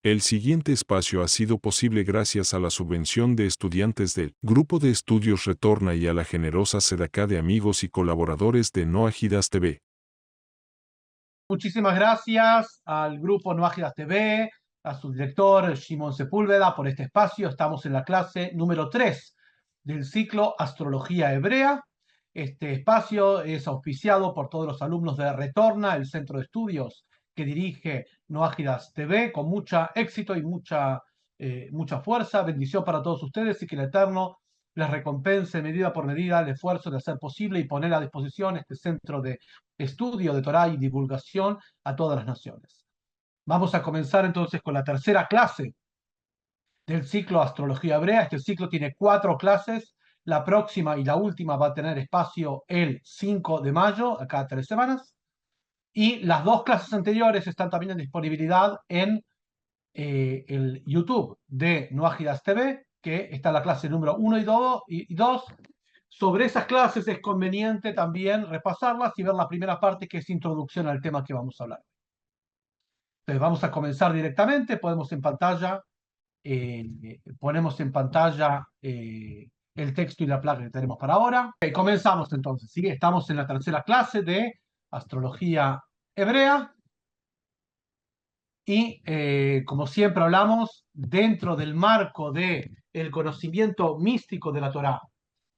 El siguiente espacio ha sido posible gracias a la subvención de estudiantes del Grupo de Estudios Retorna y a la generosa sedacá de amigos y colaboradores de No Agidas TV. Muchísimas gracias al grupo No Ágidas TV, a su director Shimon Sepúlveda por este espacio. Estamos en la clase número 3 del ciclo Astrología Hebrea. Este espacio es auspiciado por todos los alumnos de Retorna, el centro de estudios que dirige No Ágidas TV, con mucho éxito y mucha fuerza. Bendición para todos ustedes y que el Eterno les recompense medida por medida el esfuerzo de hacer posible y poner a disposición este centro de estudio de Torah y divulgación a todas las naciones. Vamos a comenzar entonces con la tercera clase del ciclo Astrología Hebrea. Este ciclo tiene 4 clases. La próxima y la última va a tener espacio el 5 de mayo, acá 3 semanas. Y las 2 clases anteriores están también en disponibilidad en el YouTube de No Ágidas TV, que está la clase número 1 y 2. Sobre esas clases es conveniente también repasarlas y ver la primera parte, que es introducción al tema que vamos a hablar. Entonces vamos a comenzar directamente. Ponemos en pantalla el texto y la placa que tenemos para ahora. Comenzamos entonces, ¿sí? Estamos en la tercera clase de Astrología Hebrea. Y como siempre hablamos, dentro del marco del conocimiento místico de la Torá,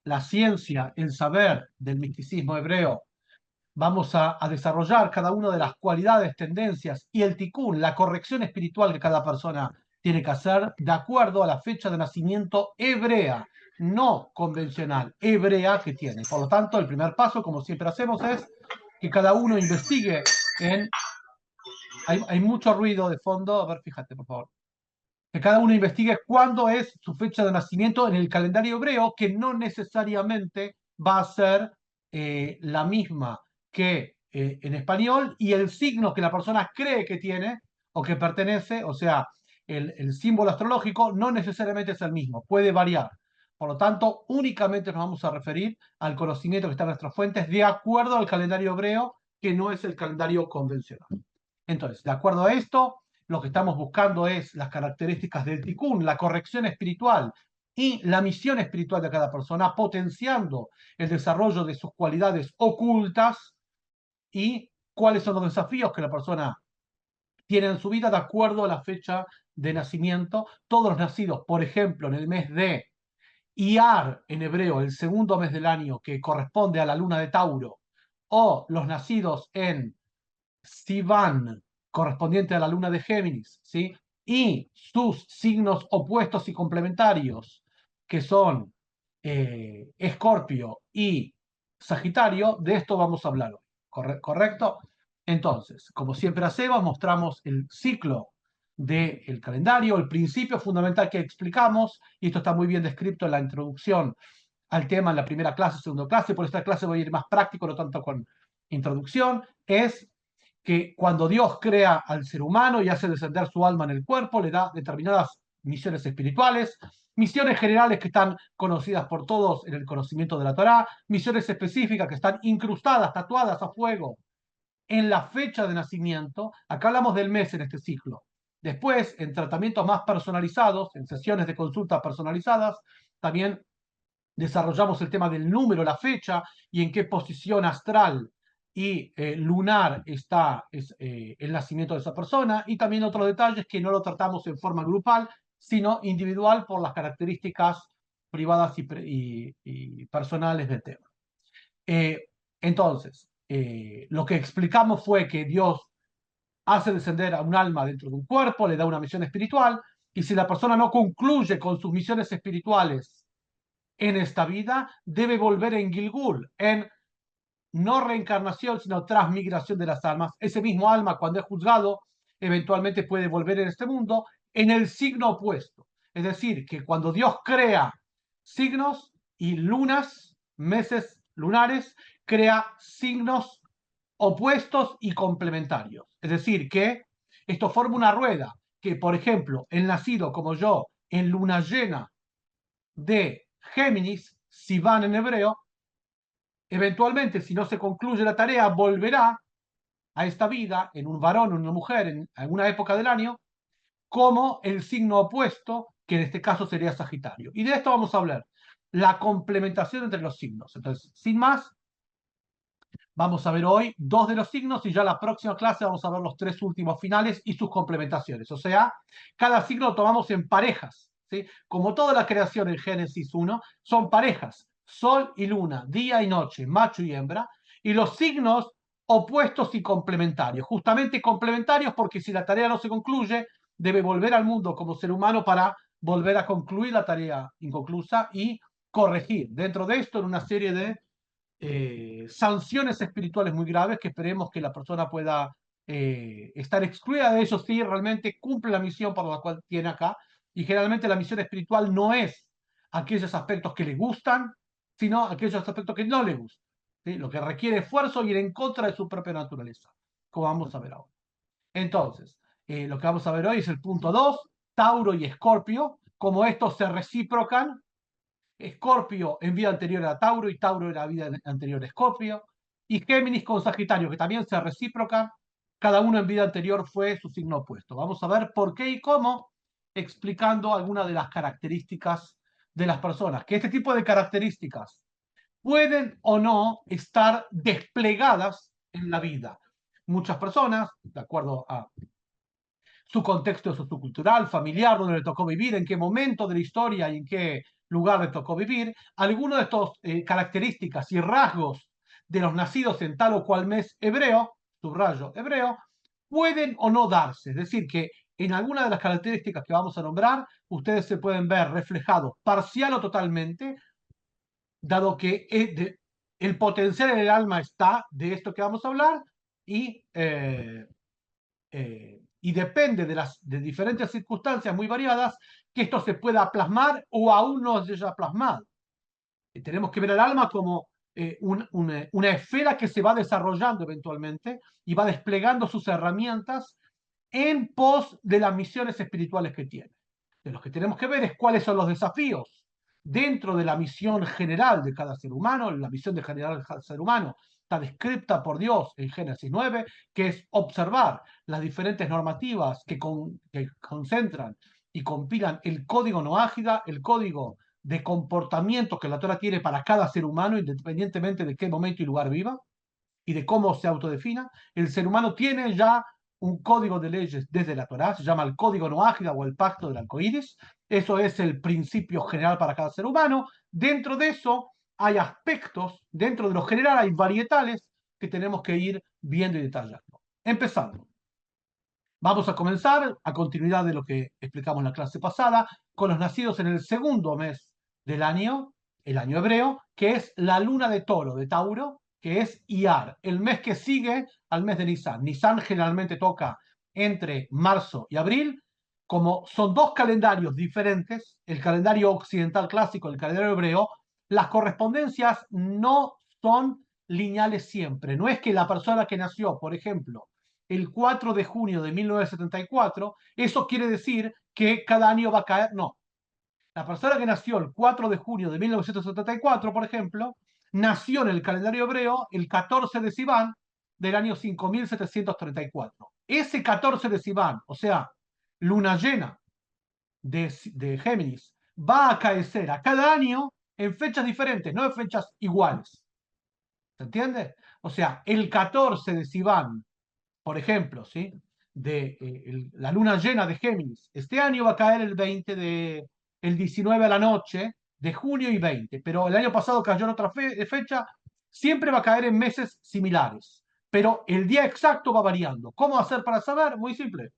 la ciencia, el saber del misticismo hebreo, vamos a desarrollar cada una de las cualidades, tendencias y el tikkun, la corrección espiritual que cada persona tiene que hacer de acuerdo a la fecha de nacimiento hebrea, no convencional, hebrea que tiene. Por lo tanto, el primer paso, como siempre hacemos, es que cada uno investigue en... Hay mucho ruido de fondo, a ver, fíjate, por favor. Que cada uno investigue cuándo es su fecha de nacimiento en el calendario hebreo, que no necesariamente va a ser la misma que en español, y el signo que la persona cree que tiene o que pertenece, o sea, el símbolo astrológico, no necesariamente es el mismo, puede variar. Por lo tanto, únicamente nos vamos a referir al conocimiento que está en nuestras fuentes de acuerdo al calendario hebreo, que no es el calendario convencional. Entonces, de acuerdo a esto, lo que estamos buscando es las características del tikkun, la corrección espiritual y la misión espiritual de cada persona, potenciando el desarrollo de sus cualidades ocultas y cuáles son los desafíos que la persona tiene en su vida de acuerdo a la fecha de nacimiento. Todos los nacidos, por ejemplo, en el mes de Iyar, en hebreo, el segundo mes del año, que corresponde a la luna de Tauro, o los nacidos en Sivan, correspondiente a la luna de Géminis, ¿sí? Y sus signos opuestos y complementarios, que son Escorpio y Sagitario, de esto vamos a hablar hoy. ¿Correcto? Entonces, como siempre hacemos, mostramos el ciclo del calendario, el principio fundamental que explicamos, y esto está muy bien descrito en la introducción al tema en la primera clase, segunda clase. Por esta clase voy a ir más práctico, no tanto con introducción. Es que cuando Dios crea al ser humano y hace descender su alma en el cuerpo, le da determinadas misiones espirituales, misiones generales que están conocidas por todos en el conocimiento de la Torá, misiones específicas que están incrustadas, tatuadas a fuego en la fecha de nacimiento. Acá hablamos del mes en este ciclo. Después, en tratamientos más personalizados, en sesiones de consulta personalizadas, también desarrollamos el tema del número, la fecha y en qué posición astral y lunar está el nacimiento de esa persona, y también otros detalles que no lo tratamos en forma grupal, sino individual por las características privadas y personales del tema. Entonces, lo que explicamos fue que Dios hace descender a un alma dentro de un cuerpo, le da una misión espiritual, y si la persona no concluye con sus misiones espirituales en esta vida, debe volver en Gilgul, en no reencarnación, sino transmigración de las almas. Ese mismo alma, cuando es juzgado, eventualmente puede volver en este mundo en el signo opuesto. Es decir, que cuando Dios crea signos y lunas, meses lunares, crea signos opuestos y complementarios. Es decir, que esto forma una rueda, que por ejemplo, el nacido como yo, en luna llena de Géminis, si van en hebreo, eventualmente, si no se concluye la tarea, volverá a esta vida en un varón o en una mujer en alguna época del año como el signo opuesto, que en este caso sería Sagitario. Y de esto vamos a hablar, la complementación entre los signos. Entonces, sin más, vamos a ver hoy dos de los signos y ya la próxima clase vamos a ver los tres últimos finales y sus complementaciones. O sea, cada signo lo tomamos en parejas, ¿sí? Como toda la creación en Génesis 1, son parejas, sol y luna, día y noche, macho y hembra, y los signos opuestos y complementarios. Justamente complementarios porque si la tarea no se concluye, debe volver al mundo como ser humano para volver a concluir la tarea inconclusa y corregir. Dentro de esto, en una serie de sanciones espirituales muy graves que esperemos que la persona pueda estar excluida de ellos si realmente cumple la misión para la cual tiene acá. Y generalmente la misión espiritual no es aquellos aspectos que le gustan, sino aquellos aspectos que no le gustan. ¿Sí? Lo que requiere esfuerzo y ir en contra de su propia naturaleza, como vamos a ver ahora. Entonces, lo que vamos a ver hoy es el punto 2, Tauro y Escorpio, como estos se reciprocan. Escorpio en vida anterior era Tauro y Tauro en la vida anterior a Escorpio, y Géminis con Sagitario, que también se recíprocan, cada uno en vida anterior fue su signo opuesto. Vamos a ver por qué y cómo, explicando algunas de las características de las personas, que este tipo de características pueden o no estar desplegadas en la vida. Muchas personas, de acuerdo a su contexto sociocultural, familiar, donde le tocó vivir, en qué momento de la historia y en qué lugar le tocó vivir, algunas de estas características y rasgos de los nacidos en tal o cual mes hebreo, subrayo hebreo, pueden o no darse. Es decir, que en algunas de las características que vamos a nombrar, ustedes se pueden ver reflejados parcial o totalmente, dado que el potencial en el alma está de esto que vamos a hablar y depende de diferentes circunstancias muy variadas que esto se pueda plasmar o aún no se haya plasmado. Tenemos que ver el alma como una esfera que se va desarrollando eventualmente y va desplegando sus herramientas en pos de las misiones espirituales que tiene. De los que tenemos que ver es cuáles son los desafíos dentro de la misión general de cada ser humano. La misión de general de cada ser humano está descrita por Dios en Génesis 9, que es observar las diferentes normativas que concentran y compilan el código noágida, el código de comportamiento que la Torah tiene para cada ser humano, independientemente de qué momento y lugar viva y de cómo se autodefina. El ser humano tiene ya un código de leyes desde la Torá, se llama el código noágida o el pacto del arcoíris. Eso es el principio general para cada ser humano. Dentro de eso hay aspectos, dentro de lo general hay varietales que tenemos que ir viendo y detallando. Empezando. Vamos a comenzar, a continuidad de lo que explicamos en la clase pasada, con los nacidos en el segundo mes del año, el año hebreo, que es la luna de Toro, de Tauro, que es Iyar, el mes que sigue al mes de Nisan. Nisan generalmente toca entre marzo y abril. Como son dos calendarios diferentes, el calendario occidental clásico y el calendario hebreo, las correspondencias no son lineales siempre. No es que la persona que nació, por ejemplo, el 4 de junio de 1974, eso quiere decir que cada año va a caer. No. La persona que nació el 4 de junio de 1974, por ejemplo, nació en el calendario hebreo el 14 de Sivan del año 5734. Ese 14 de Sivan, o sea, luna llena de Géminis, va a acaecer a cada año en fechas diferentes, no en fechas iguales. ¿Se entiende? O sea, el 14 de Sivan, por ejemplo, ¿sí? La luna llena de Géminis. Este año va a caer el 19 a la noche de junio y 20, pero el año pasado cayó en otra fecha, siempre va a caer en meses similares, pero el día exacto va variando. ¿Cómo hacer para saber? Muy simple.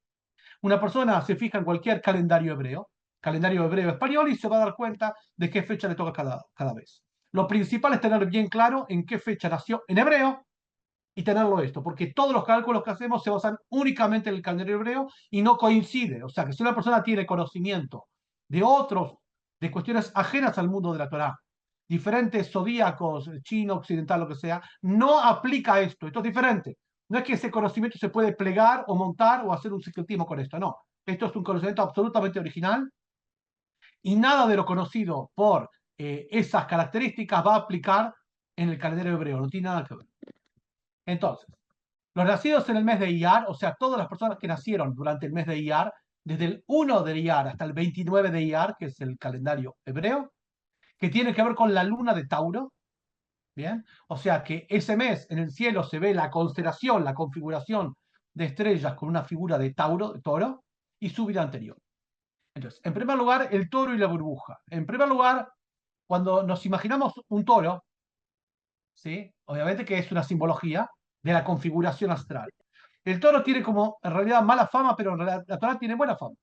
Una persona se fija en cualquier calendario hebreo español, y se va a dar cuenta de qué fecha le toca cada vez. Lo principal es tener bien claro en qué fecha nació en hebreo y tenerlo esto, porque todos los cálculos que hacemos se basan únicamente en el calendario hebreo y no coincide. O sea que si una persona tiene conocimiento de otros, de cuestiones ajenas al mundo de la Torá, diferentes zodíacos, chino, occidental, lo que sea, no aplica esto. Esto es diferente. No es que ese conocimiento se puede plegar o montar o hacer un secretismo con esto, no. Esto es un conocimiento absolutamente original y nada de lo conocido por esas características va a aplicar en el calendario hebreo, no tiene nada que ver. Entonces, los nacidos en el mes de Iyar, o sea, todas las personas que nacieron durante el mes de Iyar, desde el 1 de Iyar hasta el 29 de Iyar, que es el calendario hebreo, que tiene que ver con la luna de Tauro. Bien, o sea que ese mes en el cielo se ve la constelación, la configuración de estrellas con una figura de Tauro, de toro, y su vida anterior. Entonces, en primer lugar, el toro y la burbuja. En primer lugar, cuando nos imaginamos un toro, ¿sí? Obviamente que es una simbología de la configuración astral. El toro tiene como en realidad mala fama, pero en realidad la Torá tiene buena fama.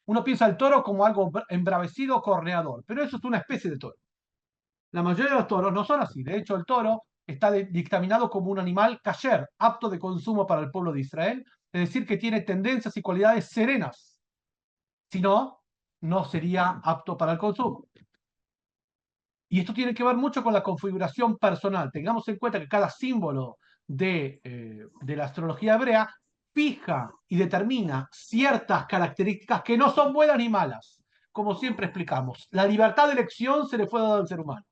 Uno piensa el toro como algo embravecido, corneador, pero eso es una especie de toro. La mayoría de los toros no son así. De hecho, el toro está dictaminado como un animal kasher, apto de consumo para el pueblo de Israel, es decir, que tiene tendencias y cualidades serenas. Si no, no sería apto para el consumo. Y esto tiene que ver mucho con la configuración personal. Tengamos en cuenta que cada símbolo de la astrología hebrea fija y determina ciertas características que no son buenas ni malas. Como siempre explicamos, la libertad de elección se le fue dada al ser humano.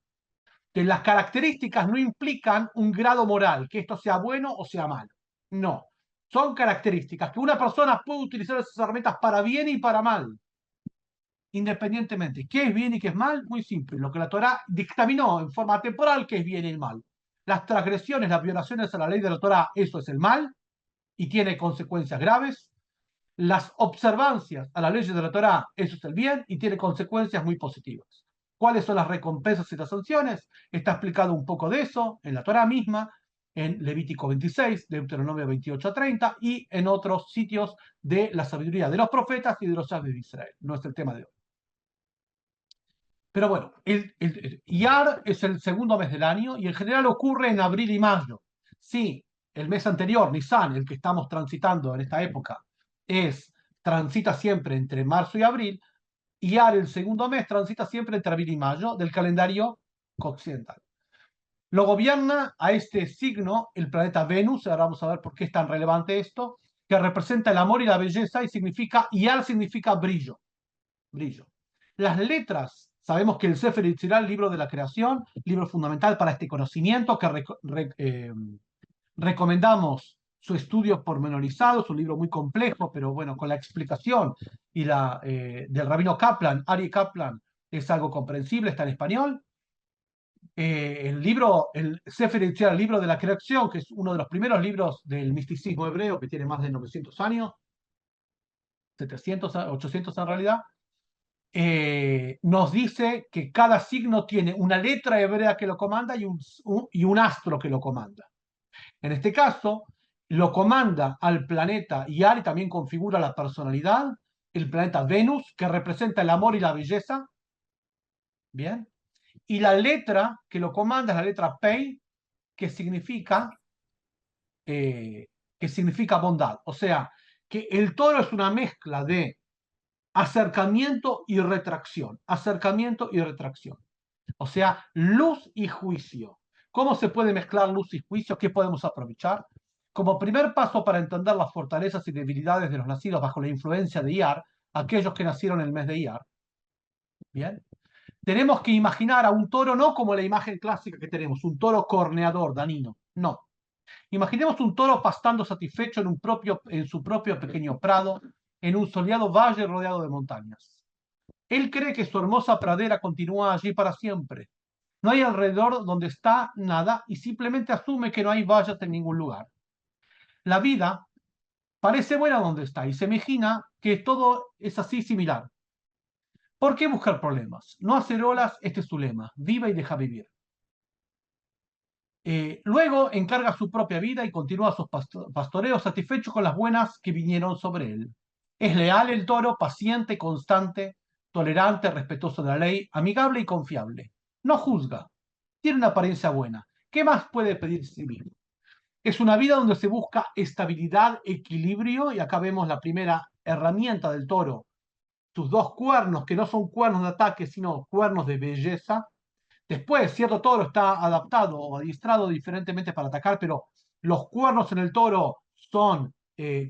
Que las características no implican un grado moral, que esto sea bueno o sea malo. No. Son características que una persona puede utilizar esas herramientas para bien y para mal, independientemente. ¿Qué es bien y qué es mal? Muy simple. Lo que la Torá dictaminó en forma temporal, que es bien y el mal. Las transgresiones, las violaciones a la ley de la Torá, eso es el mal y tiene consecuencias graves. Las observancias a las leyes de la Torá, eso es el bien y tiene consecuencias muy positivas. ¿Cuáles son las recompensas y las sanciones? Está explicado un poco de eso en la Torá misma, en Levítico 26, Deuteronomio 28 a 30 y en otros sitios de la sabiduría de los profetas y de los sabios de Israel. No es el tema de hoy. Pero bueno, el Iyar es el segundo mes del año y en general ocurre en abril y mayo. Sí, el mes anterior, Nisan, el que estamos transitando en esta época, transita siempre entre marzo y abril. Iyar, el segundo mes, transita siempre entre abril y mayo del calendario occidental. Lo gobierna a este signo el planeta Venus, ahora vamos a ver por qué es tan relevante esto, que representa el amor y la belleza y significa, Iyar significa brillo, brillo. Las letras, sabemos que el Sefer Yetzirah, el libro de la creación, libro fundamental para este conocimiento que recomendamos su estudio pormenorizado, es un libro muy complejo, pero bueno, con la explicación y del rabino Kaplan, Ari Kaplan, es algo comprensible, está en español. El libro, el Sefer Yetzirah, el libro de la creación, que es uno de los primeros libros del misticismo hebreo, que tiene más de 900 años, 700, 800 en realidad, nos dice que cada signo tiene una letra hebrea que lo comanda y un astro que lo comanda. En este caso, lo comanda al planeta Iyar y también configura la personalidad, el planeta Venus, que representa el amor y la belleza. Bien. Y la letra que lo comanda es la letra Pei, que significa, que significa bondad. O sea, que el toro es una mezcla de acercamiento y retracción. Acercamiento y retracción. O sea, luz y juicio. ¿Cómo se puede mezclar luz y juicio? ¿Qué podemos aprovechar? Como primer paso para entender las fortalezas y debilidades de los nacidos bajo la influencia de Iyar, aquellos que nacieron en el mes de Iyar, ¿bien? Tenemos que imaginar a un toro no como la imagen clásica que tenemos, un toro corneador, danino, no. Imaginemos un toro pastando satisfecho en su propio pequeño prado, en un soleado valle rodeado de montañas. Él cree que su hermosa pradera continúa allí para siempre. No hay alrededor donde está nada y simplemente asume que no hay vallas en ningún lugar. La vida parece buena donde está y se imagina que todo es así similar. ¿Por qué buscar problemas? No hacer olas, este es su lema. Viva y deja vivir. Luego encarga su propia vida y continúa sus pastoreos satisfecho con las buenas que vinieron sobre él. Es leal el toro, paciente, constante, tolerante, respetuoso de la ley, amigable y confiable. No juzga. Tiene una apariencia buena. ¿Qué más puede pedir sí mismo? Es una vida donde se busca estabilidad, equilibrio, y acá vemos la primera herramienta del toro, sus dos cuernos, que no son cuernos de ataque, sino cuernos de belleza. Después, cierto toro está adaptado o adiestrado diferentemente para atacar, pero los cuernos en el toro son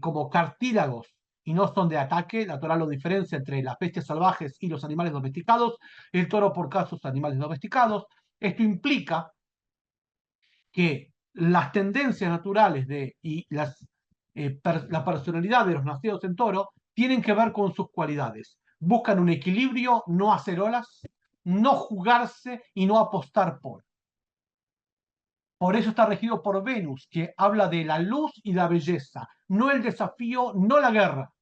como cartílagos y no son de ataque. La Torá lo diferencia entre las bestias salvajes y los animales domesticados. El toro, por casos, animales domesticados. Esto implica que las tendencias naturales y la personalidad de los nacidos en toro tienen que ver con sus cualidades. Buscan un equilibrio, no hacer olas, no jugarse y no apostar por. Por eso está regido por Venus, que habla de la luz y la belleza, no el desafío, no la guerra.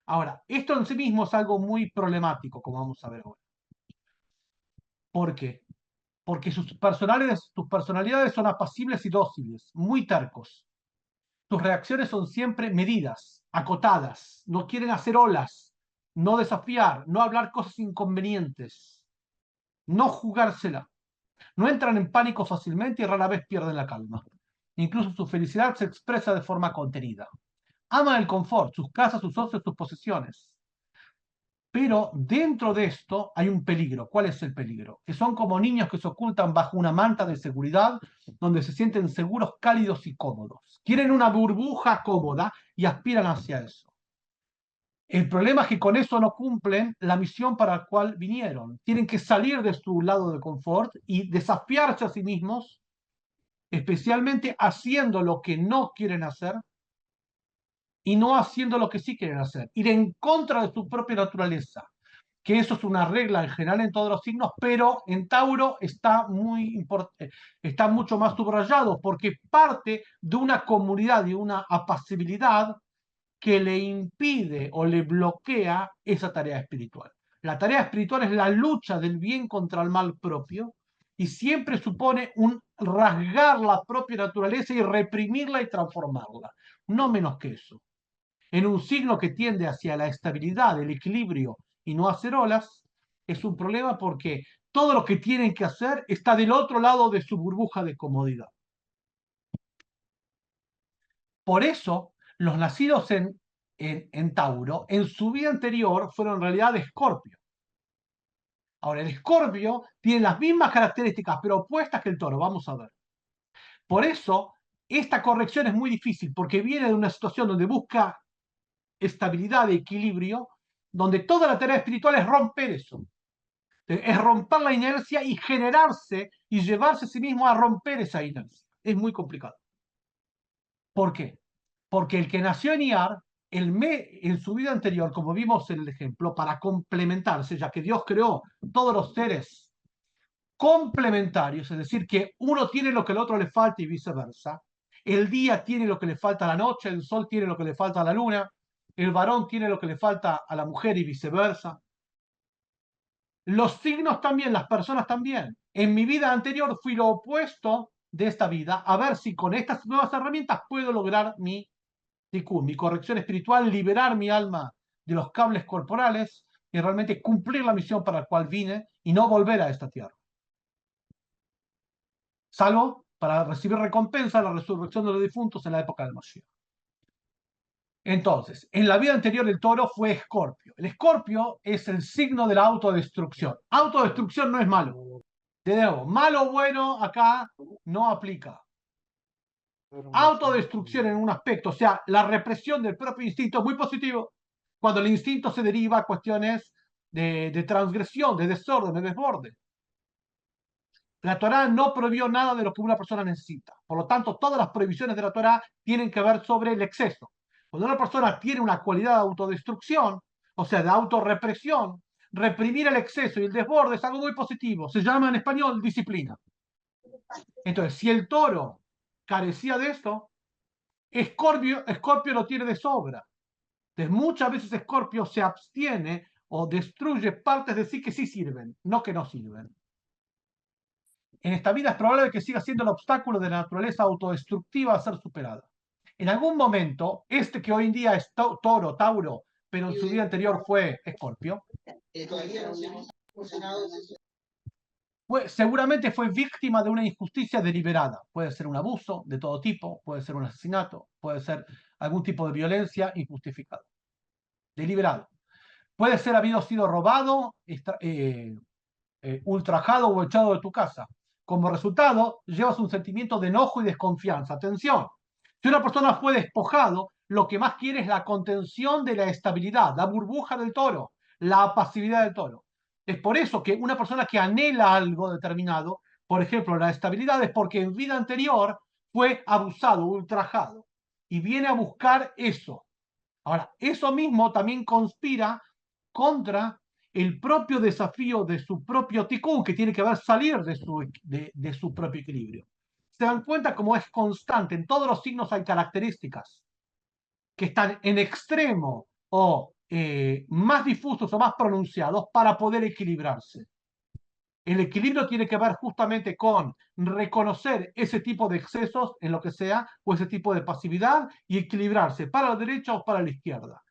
Ahora, esto en sí mismo es algo muy problemático, como vamos a ver ahora. ¿Por qué? Porque sus personalidades son apacibles y dóciles, muy tercos. Sus reacciones son siempre medidas, acotadas, no quieren hacer olas, no desafiar, no hablar cosas inconvenientes, no jugársela. No entran en pánico fácilmente y rara vez pierden la calma. Incluso su felicidad se expresa de forma contenida. Aman el confort, sus casas, sus socios, sus posesiones. Pero dentro de esto hay un peligro. ¿Cuál es el peligro? Que son como niños que se ocultan bajo una manta de seguridad donde se sienten seguros, cálidos y cómodos. Quieren una burbuja cómoda y aspiran hacia eso. El problema es que con eso no cumplen la misión para la cual vinieron. Tienen que salir de su lado de confort y desafiarse a sí mismos, especialmente haciendo lo que no quieren hacer y no haciendo lo que sí quieren hacer. Ir en contra de su propia naturaleza, que eso es una regla en general en todos los signos, pero en Tauro está mucho más subrayado porque parte de una comunidad y una apacibilidad que le impide o le bloquea esa tarea espiritual. La tarea espiritual es la lucha del bien contra el mal propio y siempre supone un rasgar la propia naturaleza y reprimirla y transformarla. No menos que eso. En un signo que tiende hacia la estabilidad, el equilibrio y no hacer olas, es un problema porque todo lo que tienen que hacer está del otro lado de su burbuja de comodidad. Por eso, los nacidos en Tauro, en su vida anterior, fueron en realidad Escorpio. Ahora, el Escorpio tiene las mismas características, pero opuestas que el Toro. Vamos a ver. Por eso, esta corrección es muy difícil, porque viene de una situación donde busca estabilidad, equilibrio, donde toda la tarea espiritual es romper eso. Es romper la inercia y generarse y llevarse a sí mismo a romper esa inercia. Es muy complicado. ¿Por qué? Porque el que nació en Iar, en su vida anterior, como vimos en el ejemplo, para complementarse, ya que Dios creó todos los seres complementarios, es decir, que uno tiene lo que el otro le falta y viceversa. El día tiene lo que le falta a la noche, el sol tiene lo que le falta a la luna, el varón tiene lo que le falta a la mujer y viceversa. Los signos también, las personas también. En mi vida anterior fui lo opuesto de esta vida, a ver si con estas nuevas herramientas puedo lograr mi tikkun, mi corrección espiritual, liberar mi alma de los cables corporales y realmente cumplir la misión para la cual vine y no volver a esta tierra. Salvo para recibir recompensa la resurrección de los difuntos en la época del Mashiach. Entonces, en la vida anterior el toro fue Escorpio. El Escorpio es el signo de la autodestrucción. Autodestrucción no es malo. De nuevo, malo o bueno acá no aplica. Autodestrucción en un aspecto, o sea, la represión del propio instinto es muy positivo cuando el instinto se deriva a cuestiones de transgresión, de desorden, de desborde. La Torá no prohibió nada de lo que una persona necesita. Por lo tanto, todas las prohibiciones de la Torá tienen que ver sobre el exceso. Cuando una persona tiene una cualidad de autodestrucción, o sea, de autorrepresión, reprimir el exceso y el desborde es algo muy positivo. Se llama en español disciplina. Entonces, si el toro carecía de esto, Escorpio lo tiene de sobra. Entonces, muchas veces Escorpio se abstiene o destruye partes de sí que sí sirven, no que no sirven. En esta vida es probable que siga siendo el obstáculo de la naturaleza autodestructiva a ser superada. En algún momento, este que hoy en día es Toro, Tauro, pero en su vida anterior fue Escorpio, seguramente fue víctima de una injusticia deliberada. Puede ser un abuso de todo tipo, puede ser un asesinato, puede ser algún tipo de violencia injustificada. Deliberado. Puede ser habido sido robado, ultrajado o echado de tu casa. Como resultado, llevas un sentimiento de enojo y desconfianza. Atención, si una persona fue despojado, lo que más quiere es la contención de la estabilidad, la burbuja del toro, la pasividad del toro. Es por eso que una persona que anhela algo determinado, por ejemplo, la estabilidad, es porque en vida anterior fue abusado, ultrajado, y viene a buscar eso. Ahora, eso mismo también conspira contra el propio desafío de su propio ticún, que tiene que ver salir de su propio equilibrio. Se dan cuenta cómo es constante. En todos los signos hay características que están en extremo o más difusos o más pronunciados para poder equilibrarse. El equilibrio tiene que ver justamente con reconocer ese tipo de excesos en lo que sea o ese tipo de pasividad y equilibrarse para la derecha o para la izquierda.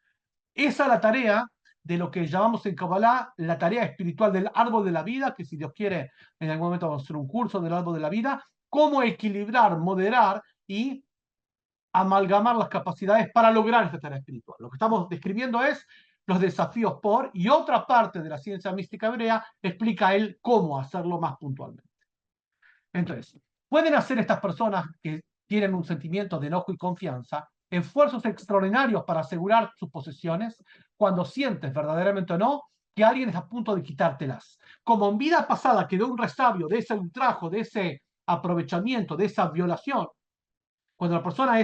Esa es la tarea de lo que llamamos en Kabbalah la tarea espiritual del árbol de la vida, que si Dios quiere, en algún momento vamos a hacer un curso del árbol de la vida, cómo equilibrar, moderar y amalgamar las capacidades para lograr esta tarea espiritual. Lo que estamos describiendo es los desafíos por, y otra parte de la ciencia mística hebrea explica él cómo hacerlo más puntualmente. Entonces, pueden hacer estas personas que tienen un sentimiento de enojo y confianza esfuerzos extraordinarios para asegurar sus posesiones cuando sientes verdaderamente o no que alguien está a punto de quitártelas. Como en vida pasada quedó un resabio de ese ultrajo, de ese aprovechamiento, de esa violación, cuando la persona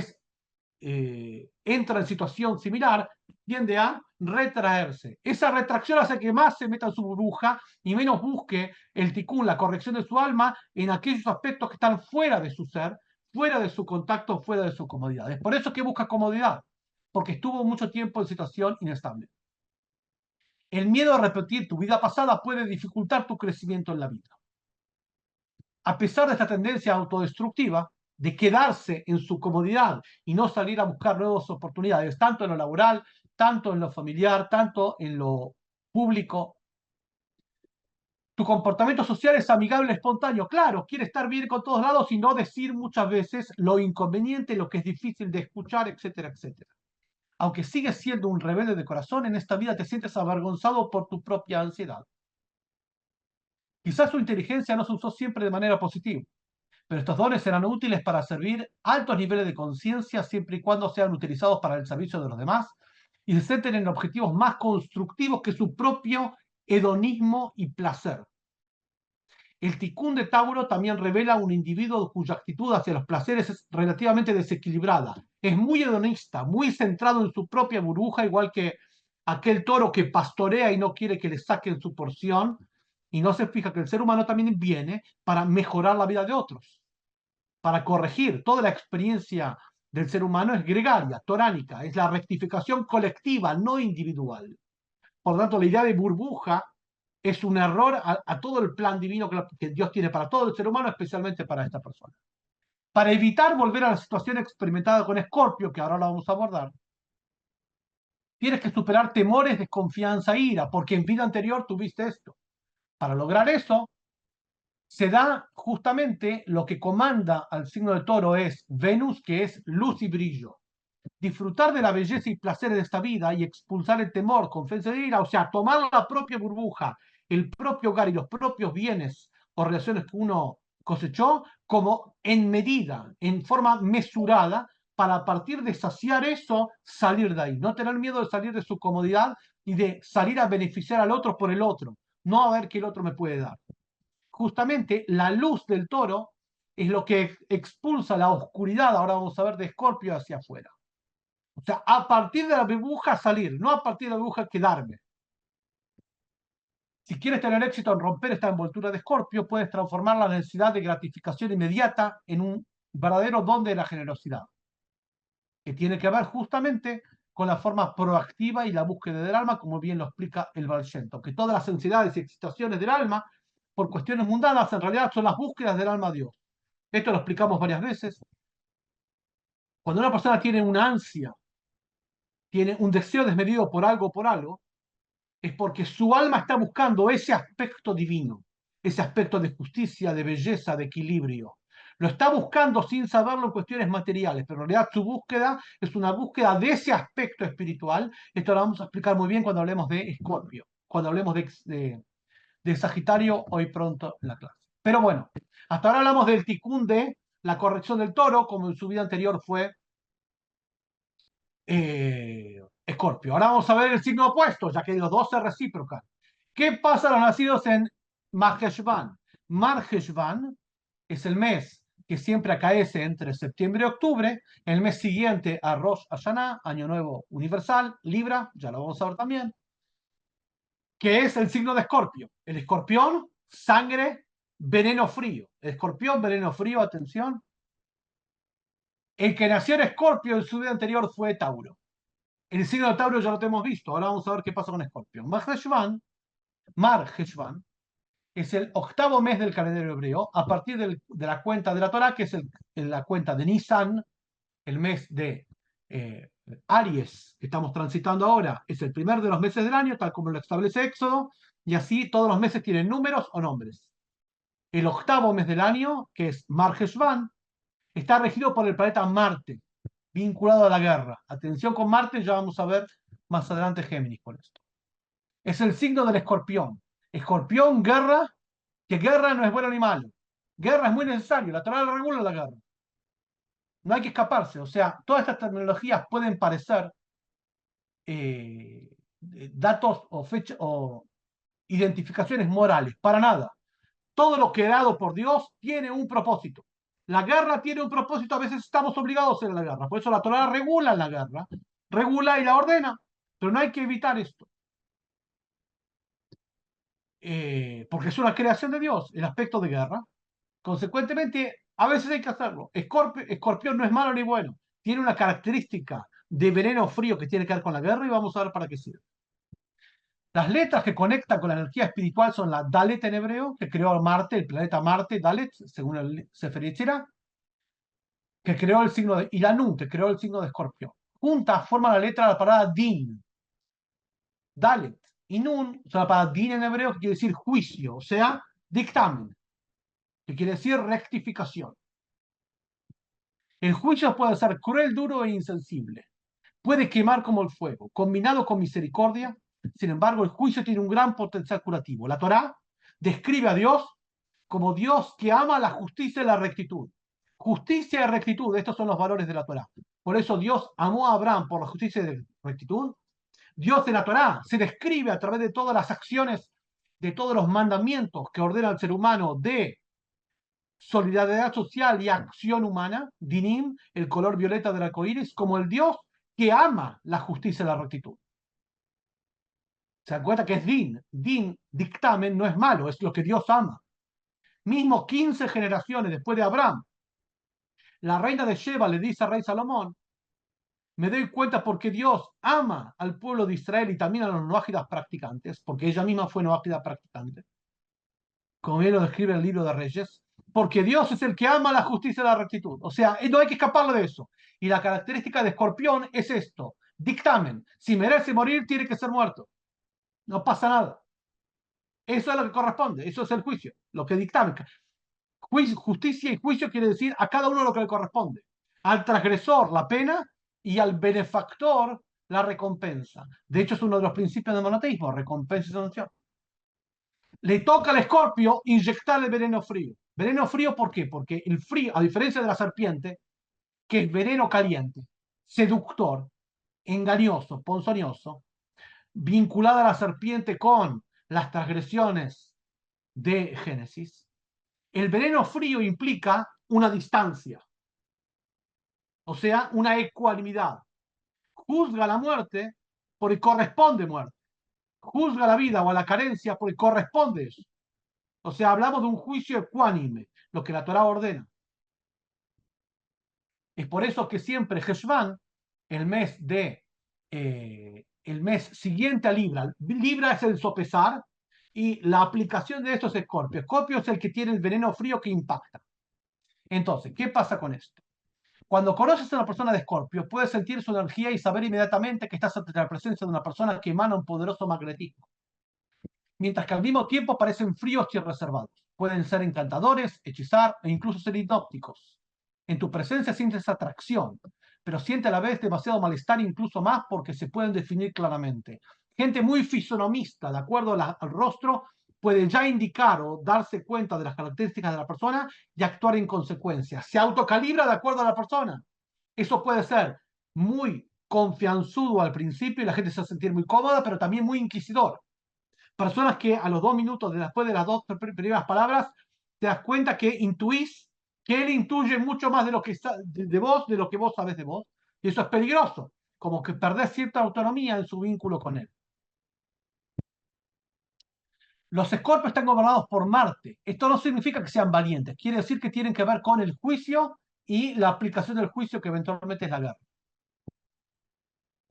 entra en situación similar, tiende a retraerse. Esa retracción hace que más se meta en su burbuja y menos busque el ticún, la corrección de su alma, en aquellos aspectos que están fuera de su ser, fuera de su contacto, fuera de su comodidad. Es por eso que busca comodidad, porque estuvo mucho tiempo en situación inestable. El miedo a repetir tu vida pasada puede dificultar tu crecimiento en la vida. A pesar de esta tendencia autodestructiva, de quedarse en su comodidad y no salir a buscar nuevas oportunidades, tanto en lo laboral, tanto en lo familiar, tanto en lo público. Tu comportamiento social es amigable, espontáneo. Claro, quiere estar bien con todos lados y no decir muchas veces lo inconveniente, lo que es difícil de escuchar, etcétera, etcétera. Aunque sigues siendo un rebelde de corazón, en esta vida te sientes avergonzado por tu propia ansiedad. Quizás su inteligencia no se usó siempre de manera positiva, pero estos dones serán útiles para servir altos niveles de conciencia siempre y cuando sean utilizados para el servicio de los demás y se centren en objetivos más constructivos que su propio hedonismo y placer. El ticún de Tauro también revela un individuo cuya actitud hacia los placeres es relativamente desequilibrada. Es muy hedonista, muy centrado en su propia burbuja, igual que aquel toro que pastorea y no quiere que le saquen su porción, y no se fija que el ser humano también viene para mejorar la vida de otros, para corregir. Toda la experiencia del ser humano es gregaria, toránica, es la rectificación colectiva, no individual. Por lo tanto, la idea de burbuja es un error a todo el plan divino que Dios tiene para todo el ser humano, especialmente para esta persona. Para evitar volver a la situación experimentada con Escorpio, que ahora la vamos a abordar, tienes que superar temores, desconfianza, ira, porque en vida anterior tuviste esto. Para lograr eso, se da justamente lo que comanda al signo de Toro es Venus, que es luz y brillo. Disfrutar de la belleza y placeres de esta vida y expulsar el temor, confianza de ira, o sea, tomar la propia burbuja, el propio hogar y los propios bienes o relaciones que uno cosechó como en medida, en forma mesurada, para a partir de saciar eso, salir de ahí. No tener miedo de salir de su comodidad y de salir a beneficiar al otro por el otro, no a ver qué el otro me puede dar. Justamente la luz del toro es lo que expulsa la oscuridad, ahora vamos a ver, de Escorpio hacia afuera. O sea, a partir de la burbuja salir, no a partir de la burbuja quedarme. Si quieres tener éxito en romper esta envoltura de Escorpio, puedes transformar la necesidad de gratificación inmediata en un verdadero don de la generosidad, que tiene que ver justamente con la forma proactiva y la búsqueda del alma, como bien lo explica el Baal Shem Tov, que todas las ansiedades y excitaciones del alma, por cuestiones mundanas, en realidad son las búsquedas del alma a Dios. Esto lo explicamos varias veces. Cuando una persona tiene una ansia, tiene un deseo desmedido por algo, es porque su alma está buscando ese aspecto divino, ese aspecto de justicia, de belleza, de equilibrio. Lo está buscando sin saberlo en cuestiones materiales, pero en realidad su búsqueda es una búsqueda de ese aspecto espiritual. Esto lo vamos a explicar muy bien cuando hablemos de Escorpio, cuando hablemos de Sagitario hoy pronto en la clase. Pero bueno, hasta ahora hablamos del ticún de la corrección del toro, como en su vida anterior fue Escorpio. Ahora vamos a ver el signo opuesto, ya que los dos se reciprocan. ¿Qué pasa a los nacidos en Marheshvan? Marheshvan es el mes que siempre acaece entre septiembre y octubre. El mes siguiente a Rosh Hashanah, Año Nuevo Universal, Libra, ya lo vamos a ver también, que es el signo de Escorpio. El escorpión, sangre, veneno frío. Escorpión, veneno frío, atención. El que nació en Escorpio en su vida anterior fue Tauro. El signo de Tauro ya lo hemos visto. Ahora vamos a ver qué pasa con Escorpio. Mar Heshvan, es el octavo mes del calendario hebreo, a partir de la cuenta de la Torá, que es la cuenta de Nisan, el mes de Aries, que estamos transitando ahora, es el primer de los meses del año, tal como lo establece Éxodo, y así todos los meses tienen números o nombres. El octavo mes del año, que es Mar Heshvan, está regido por el planeta Marte, vinculado a la guerra. Atención con Marte, ya vamos a ver más adelante Géminis con esto. Es el signo del escorpión. Escorpión, guerra, que guerra no es bueno ni malo. Guerra es muy necesario, la Torá regula la guerra. No hay que escaparse. O sea, todas estas tecnologías pueden parecer datos o fechas o identificaciones morales. Para nada. Todo lo creado por Dios tiene un propósito. La guerra tiene un propósito, a veces estamos obligados a hacer la guerra. Por eso la Torá regula la guerra, regula y la ordena. Pero no hay que evitar esto. Porque es una creación de Dios, el aspecto de guerra. Consecuentemente, a veces hay que hacerlo. Escorpión no es malo ni bueno. Tiene una característica de veneno frío que tiene que ver con la guerra y vamos a ver para qué sirve. Las letras que conectan con la energía espiritual son la Dalet en hebreo, que creó Marte, el planeta Marte, Dalet, según el Sefer Yetzirah, que creó el signo de, y la Nun, que creó el signo de Escorpión. Juntas forman la letra de la palabra Din. Dalet y Nun son la palabra Din en hebreo, que quiere decir juicio, o sea, dictamen, que quiere decir rectificación. El juicio puede ser cruel, duro e insensible. Puede quemar como el fuego, combinado con misericordia. Sin embargo, el juicio tiene un gran potencial curativo. La Torá describe a Dios como Dios que ama la justicia y la rectitud. Justicia y rectitud, estos son los valores de la Torá. Por eso Dios amó a Abraham por la justicia y la rectitud. Dios en la Torá se describe a través de todas las acciones, de todos los mandamientos que ordena al ser humano de solidaridad social y acción humana, Dinim, el color violeta del arco iris, como el Dios que ama la justicia y la rectitud. Se dan cuenta que es Din. Din, dictamen, no es malo, es lo que Dios ama. Mismo 15 generaciones después de Abraham, la reina de Sheba le dice al rey Salomón: me doy cuenta porque Dios ama al pueblo de Israel y también a los noágidas practicantes, porque ella misma fue noágida practicante, como bien lo describe el libro de Reyes, porque Dios es el que ama la justicia y la rectitud. O sea, no hay que escaparle de eso. Y la característica de Escorpión es esto: dictamen. Si merece morir, tiene que ser muerto. No pasa nada. Eso es lo que corresponde. Eso es el juicio. Lo que dictamen. Justicia y juicio quiere decir a cada uno lo que le corresponde. Al transgresor la pena y al benefactor la recompensa. De hecho, es uno de los principios del monoteísmo: recompensa y sanción. Le toca al Escorpio inyectar el veneno frío. Veneno frío, ¿por qué? Porque el frío, a diferencia de la serpiente, que es veneno caliente, seductor, engañoso, ponzoñoso, vinculada a la serpiente con las transgresiones de Génesis, el veneno frío implica una distancia, o sea, una ecuanimidad. Juzga la muerte porque corresponde muerte. Juzga la vida o a la carencia porque corresponde eso. O sea, hablamos de un juicio ecuánime, lo que la Torá ordena. Es por eso que siempre Heshvan, el mes siguiente a Libra, Libra es el sopesar y la aplicación de esto es Escorpio. Escorpio es el que tiene el veneno frío que impacta. Entonces, ¿qué pasa con esto? Cuando conoces a una persona de Escorpio, puedes sentir su energía y saber inmediatamente que estás ante la presencia de una persona que emana un poderoso magnetismo, mientras que al mismo tiempo parecen fríos y reservados. Pueden ser encantadores, hechizar e incluso ser hipnóticos. En tu presencia sientes atracción, pero siente a la vez demasiado malestar, incluso más porque se pueden definir claramente. Gente muy fisonomista, de acuerdo al rostro, puede ya indicar o darse cuenta de las características de la persona y actuar en consecuencia. Se autocalibra de acuerdo a la persona. Eso puede ser muy confianzudo al principio y la gente se va a sentir muy cómoda, pero también muy inquisidor. Personas que a los 2 minutos después de las dos primeras palabras te das cuenta que intuís que él intuye mucho más de lo que de vos, de lo que vos sabés de vos, y eso es peligroso, como que perdés cierta autonomía en su vínculo con él. Los escorpios están gobernados por Marte. Esto no significa que sean valientes, quiere decir que tienen que ver con el juicio y la aplicación del juicio, que eventualmente es la guerra.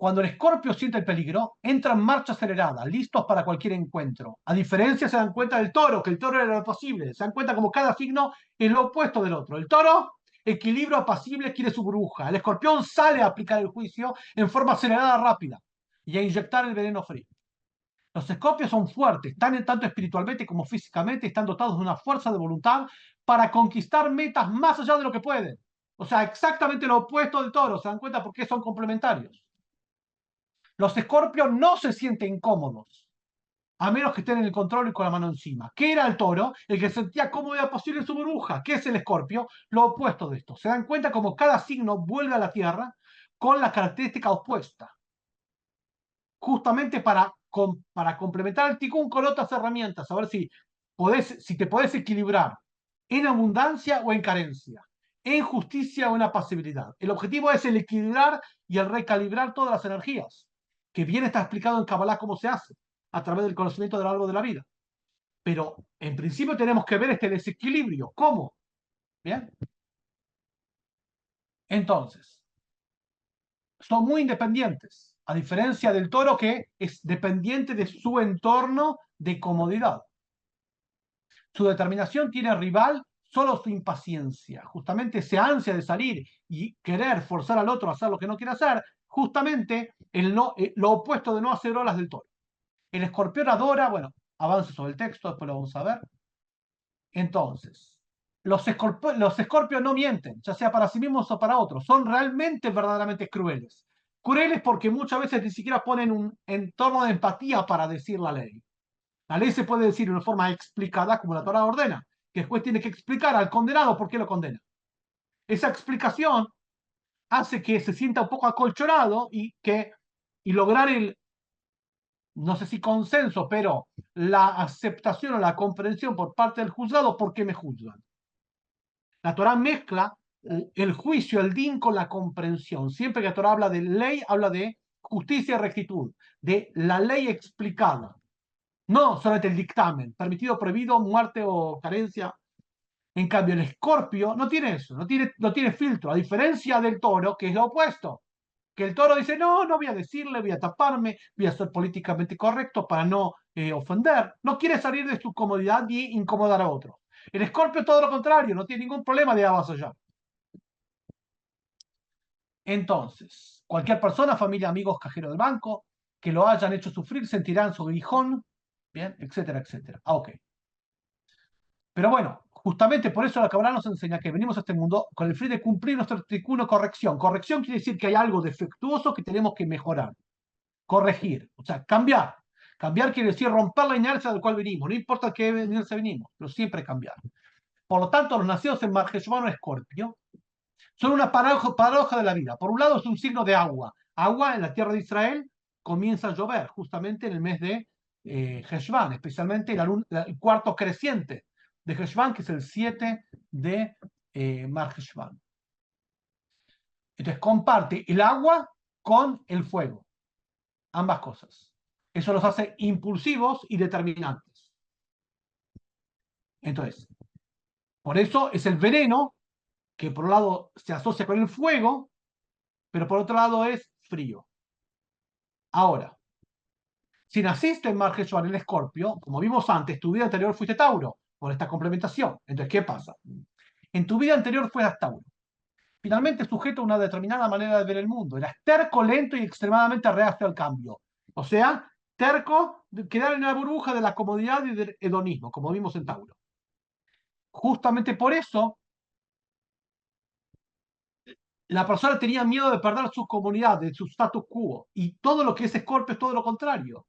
Cuando el escorpio siente el peligro, entra en marcha acelerada, listos para cualquier encuentro. A diferencia, se dan cuenta del toro, que el toro era lo posible. Se dan cuenta como cada signo es lo opuesto del otro. El toro, equilibrio apacible, quiere su burbuja. El escorpión sale a aplicar el juicio en forma acelerada, rápida, y a inyectar el veneno frío. Los escorpios son fuertes, tanto espiritualmente como físicamente, están dotados de una fuerza de voluntad para conquistar metas más allá de lo que pueden. O sea, exactamente lo opuesto del toro. ¿Se dan cuenta por qué son complementarios? Los escorpios no se sienten cómodos, a menos que estén en el control y con la mano encima. ¿Qué era el toro? El que sentía cómodo y posible en su burbuja. ¿Qué es el escorpio? Lo opuesto de esto. Se dan cuenta como cada signo vuelve a la Tierra con la característica opuesta, justamente para complementar el ticún con otras herramientas, a ver si te podés equilibrar en abundancia o en carencia, en justicia o en apacibilidad. El objetivo es el equilibrar y el recalibrar todas las energías, que bien está explicado en Kabbalah cómo se hace, a través del conocimiento del árbol de la vida. Pero en principio tenemos que ver este desequilibrio. ¿Cómo? ¿Bien? Entonces, son muy independientes, a diferencia del toro, que es dependiente de su entorno de comodidad. Su determinación tiene rival solo su impaciencia, justamente ese ansia de salir y querer forzar al otro a hacer lo que no quiere hacer, justamente lo opuesto de no hacer olas del toro. El escorpión adora, bueno, avance sobre el texto, después lo vamos a ver. Entonces, los escorpios no mienten, ya sea para sí mismos o para otros, son realmente, verdaderamente crueles. Crueles porque muchas veces ni siquiera ponen un entorno de empatía para decir la ley. La ley se puede decir de una forma explicada, como la Torá ordena, que después tiene que explicar al condenado por qué lo condena. Esa explicación hace que se sienta un poco acolchonado y lograr no sé si consenso, pero la aceptación o la comprensión por parte del juzgado, ¿por qué me juzgan? La Torá mezcla el juicio, el din, con la comprensión. Siempre que la Torá habla de ley, habla de justicia y rectitud, de la ley explicada. No solamente el dictamen, permitido, prohibido, muerte o carencia. En cambio, el escorpio no tiene eso, no tiene filtro, a diferencia del toro, que es lo opuesto. Que el toro dice, no, no voy a decirle, voy a taparme, voy a ser políticamente correcto para no ofender. No quiere salir de su comodidad ni incomodar a otro. El escorpio todo lo contrario, no tiene ningún problema de allá. Entonces, cualquier persona, familia, amigos, cajero del banco, que lo hayan hecho sufrir, sentirán su aguijón, bien, etcétera, etcétera. Ok. Pero bueno, justamente por eso la Kabbalah nos enseña que venimos a este mundo con el fin de cumplir nuestro tikkun, corrección. Corrección quiere decir que hay algo defectuoso que tenemos que mejorar, corregir, o sea, cambiar. Cambiar quiere decir romper la inercia del cual venimos, no importa qué inercia venimos, pero siempre cambiar. Por lo tanto, los nacidos en Marjeshvan o Escorpio son una paradoja de la vida. Por un lado, es un signo de agua. Agua en la tierra de Israel comienza a llover justamente en el mes de Heshvan, especialmente el cuarto creciente de Heshvan, que es el 7 de Mar Heshvan. Entonces, comparte el agua con el fuego, ambas cosas. Eso los hace impulsivos y determinantes. Entonces, por eso es el veneno, que por un lado se asocia con el fuego, pero por otro lado es frío. Ahora, si naciste en Mar Heshvan, el Escorpio, como vimos antes, tu vida anterior fuiste Tauro, por esta complementación. Entonces, ¿qué pasa? En tu vida anterior fueras Tauro. Finalmente sujeto a una determinada manera de ver el mundo. Eras terco, lento y extremadamente reacio al cambio. O sea, terco, quedar en la burbuja de la comodidad y del hedonismo, como vimos en Tauro. Justamente por eso, la persona tenía miedo de perder su comunidad, de su status quo. Y todo lo que es Escorpio es todo lo contrario.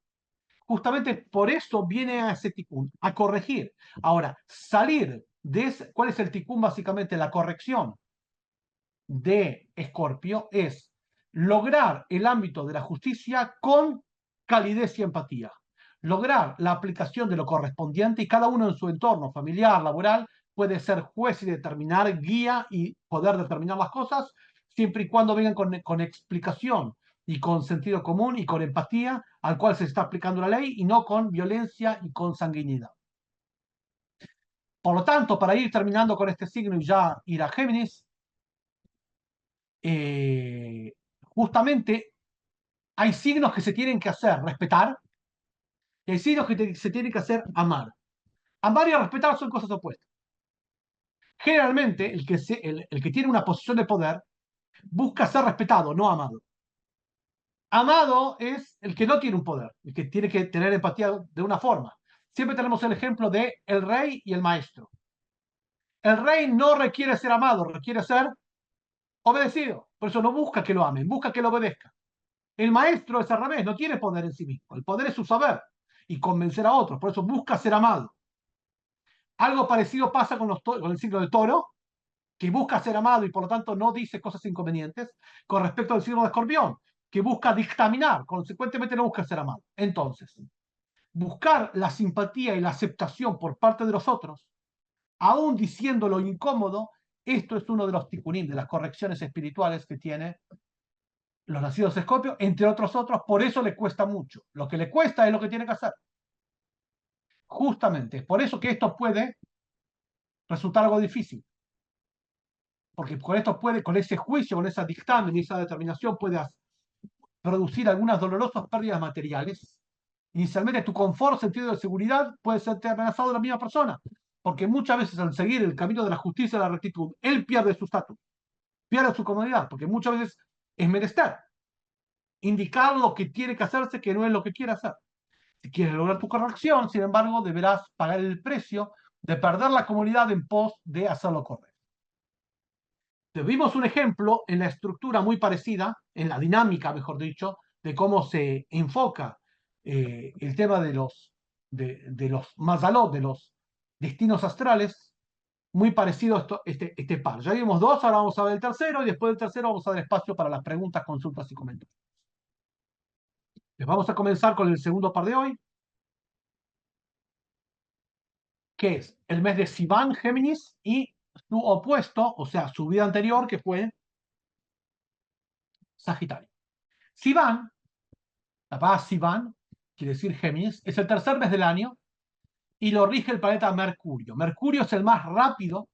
Justamente por eso viene a ese tikkun, a corregir. Ahora, salir de ese, ¿cuál es el tikkun? Básicamente la corrección de Escorpio es lograr el ámbito de la justicia con calidez y empatía. Lograr la aplicación de lo correspondiente y cada uno en su entorno familiar, laboral, puede ser juez y determinar, guía y poder determinar las cosas, siempre y cuando vengan con explicación y con sentido común y con empatía al cual se está aplicando la ley y no con violencia y con sanguinidad. Por lo tanto, para ir terminando con este signo y ya ir a Géminis, justamente hay signos que se tienen que hacer respetar y hay signos que se tienen que hacer amar. Amar y respetar son cosas opuestas. Generalmente, el que tiene una posición de poder busca ser respetado, no amado. Amado es el que no tiene un poder, el que tiene que tener empatía de una forma. Siempre tenemos el ejemplo de el rey y el maestro. El rey no requiere ser amado, requiere ser obedecido. Por eso no busca que lo amen, busca que lo obedezcan. El maestro es al revés, no tiene poder en sí mismo. El poder es su saber y convencer a otros. Por eso busca ser amado. Algo parecido pasa con el signo del toro, que busca ser amado y por lo tanto no dice cosas inconvenientes, con respecto al signo de escorpión, que busca dictaminar, consecuentemente no busca ser amado. Entonces, buscar la simpatía y la aceptación por parte de los otros, aún diciendo lo incómodo, esto es uno de los ticurín, de las correcciones espirituales que tiene los nacidos de Escorpio, entre otros, por eso le cuesta mucho. Lo que le cuesta es lo que tiene que hacer. Justamente, es por eso que esto puede resultar algo difícil. Porque con esto puede, con ese juicio, con esa dictamen y esa determinación, puede producir algunas dolorosas pérdidas materiales. Inicialmente tu confort, sentido de seguridad puede ser amenazado de la misma persona, porque muchas veces al seguir el camino de la justicia y la rectitud, él pierde su estatus, pierde su comodidad, porque muchas veces es menester indicar lo que tiene que hacerse, que no es lo que quiere hacer. Si quieres lograr tu corrección, sin embargo, deberás pagar el precio de perder la comodidad en pos de hacer lo correcto. Vimos un ejemplo en la estructura muy parecida, en la dinámica, mejor dicho, de cómo se enfoca el tema de los mazalot, de los destinos astrales, muy parecido a este par. Ya vimos dos, ahora vamos a ver el tercero, y después del tercero vamos a dar espacio para las preguntas, consultas y comentarios. Les vamos a comenzar con el segundo par de hoy, que es el mes de Sivan, Géminis, y su opuesto, o sea, su vida anterior, que fue Sagitario. Sivan, la palabra Sivan, quiere decir Géminis, es el tercer mes del año y lo rige el planeta Mercurio. Mercurio es el más rápido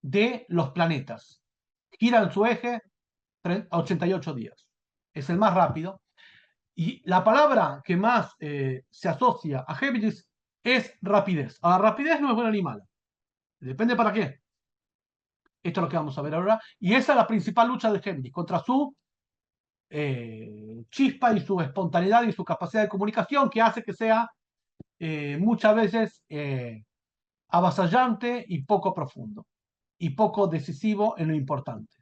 de los planetas. Gira en su eje 88 días. Es el más rápido. Y la palabra que más se asocia a Géminis es rapidez. Ahora, rapidez no es buena ni mala. Depende para qué. Esto es lo que vamos a ver ahora. Y esa es la principal lucha de Géminis, contra su chispa y su espontaneidad y su capacidad de comunicación, que hace que sea muchas veces avasallante y poco profundo, y poco decisivo en lo importante.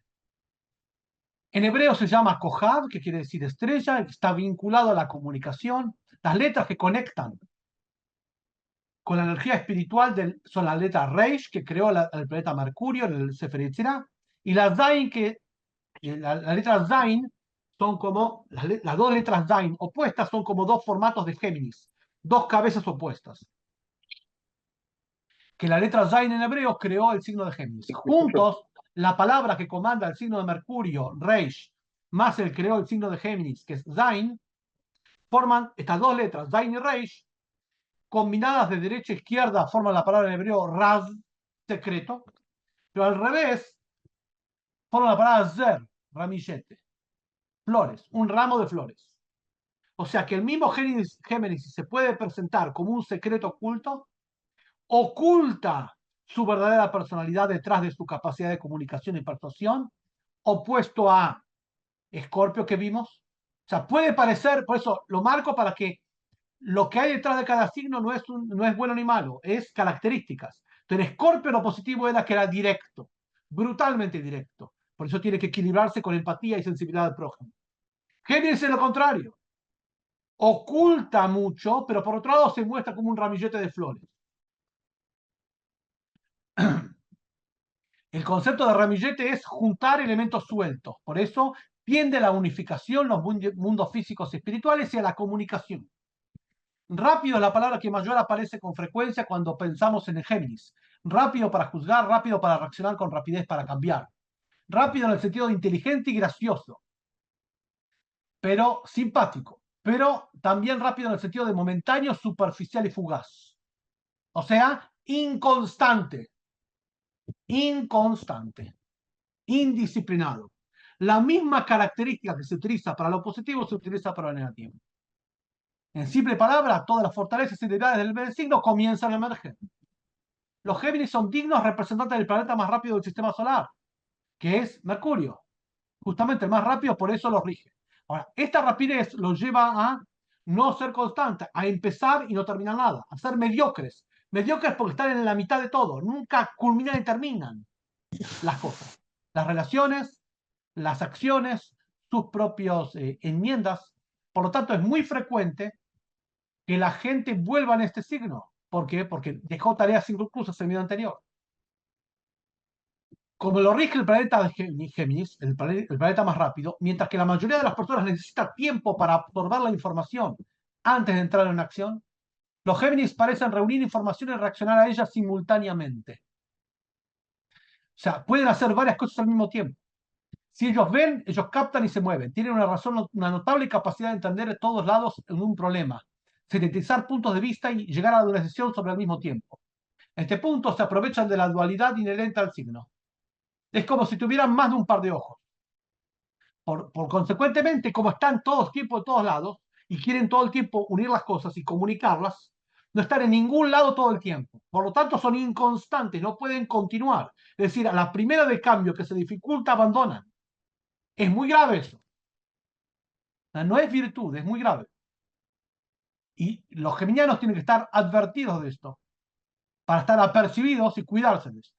En hebreo se llama Kohab, que quiere decir estrella, que está vinculado a la comunicación. Las letras que conectan con la energía espiritual son las letras Reish, que creó el planeta Mercurio en el Sefer Yetzirah, y la Zain, la letra Zain son como, las dos letras Zain opuestas son como dos formatos de Géminis, dos cabezas opuestas. Que la letra Zain en hebreo creó el signo de Géminis. Juntos, la palabra que comanda el signo de Mercurio, Reish, más el creó el signo de Géminis, que es Zain, forman estas dos letras, Zain y Reish, combinadas de derecha a izquierda, forman la palabra en hebreo Raz, secreto, pero al revés, forman la palabra Zer, ramillete, flores, un ramo de flores. O sea que el mismo Géminis se puede presentar como un secreto oculto, oculta su verdadera personalidad detrás de su capacidad de comunicación y persuasión, opuesto a Escorpio que vimos. O sea, puede parecer, por eso lo marco para que lo que hay detrás de cada signo no es bueno ni malo, es características. Entonces, Escorpio lo positivo era que era directo, brutalmente directo. Por eso tiene que equilibrarse con empatía y sensibilidad al prójimo. Géminis es lo contrario. Oculta mucho, pero por otro lado se muestra como un ramillete de flores. El concepto de ramillete es juntar elementos sueltos. Por eso tiende a la unificación, los mundos físicos y espirituales y a la comunicación. Rápido es la palabra que mayor aparece con frecuencia cuando pensamos en el Géminis. Rápido para juzgar, rápido para reaccionar con rapidez para cambiar. Rápido en el sentido de inteligente y gracioso, pero simpático. Pero también rápido en el sentido de momentáneo, superficial y fugaz. O sea, inconstante, inconstante, indisciplinado. La misma característica que se utiliza para lo positivo se utiliza para lo negativo. En simple palabra, todas las fortalezas y debilidades del signo comienzan a emerger. Los Géminis son dignos representantes del planeta más rápido del sistema solar, que es Mercurio. Justamente el más rápido, por eso los rige. Ahora, esta rapidez los lleva a no ser constantes, a empezar y no terminar nada, a ser mediocres. Mediocres porque están en la mitad de todo, nunca culminan y terminan las cosas. Las relaciones, las acciones, sus propias enmiendas. Por lo tanto, es muy frecuente que la gente vuelva en este signo. ¿Por qué? Porque dejó tareas inconclusas en el video anterior. Como lo rige el planeta de Géminis, el planeta más rápido, mientras que la mayoría de las personas necesita tiempo para absorber la información antes de entrar en acción, los Géminis parecen reunir información y reaccionar a ella simultáneamente. O sea, pueden hacer varias cosas al mismo tiempo. Si ellos ven, ellos captan y se mueven. Tienen una notable capacidad de entender de todos lados en un problema, sintetizar puntos de vista y llegar a una decisión sobre el mismo tiempo. En este punto se aprovechan de la dualidad inherente al signo. Es como si tuvieran más de un par de ojos. Por consecuentemente, como están todo el tiempo de todos lados y quieren todo el tiempo unir las cosas y comunicarlas, no están en ningún lado todo el tiempo. Por lo tanto, son inconstantes, no pueden continuar. Es decir, a la primera de cambio que se dificulta, abandonan. Es muy grave eso. No es virtud, es muy grave. Y los geminianos tienen que estar advertidos de esto para estar apercibidos y cuidarse de esto.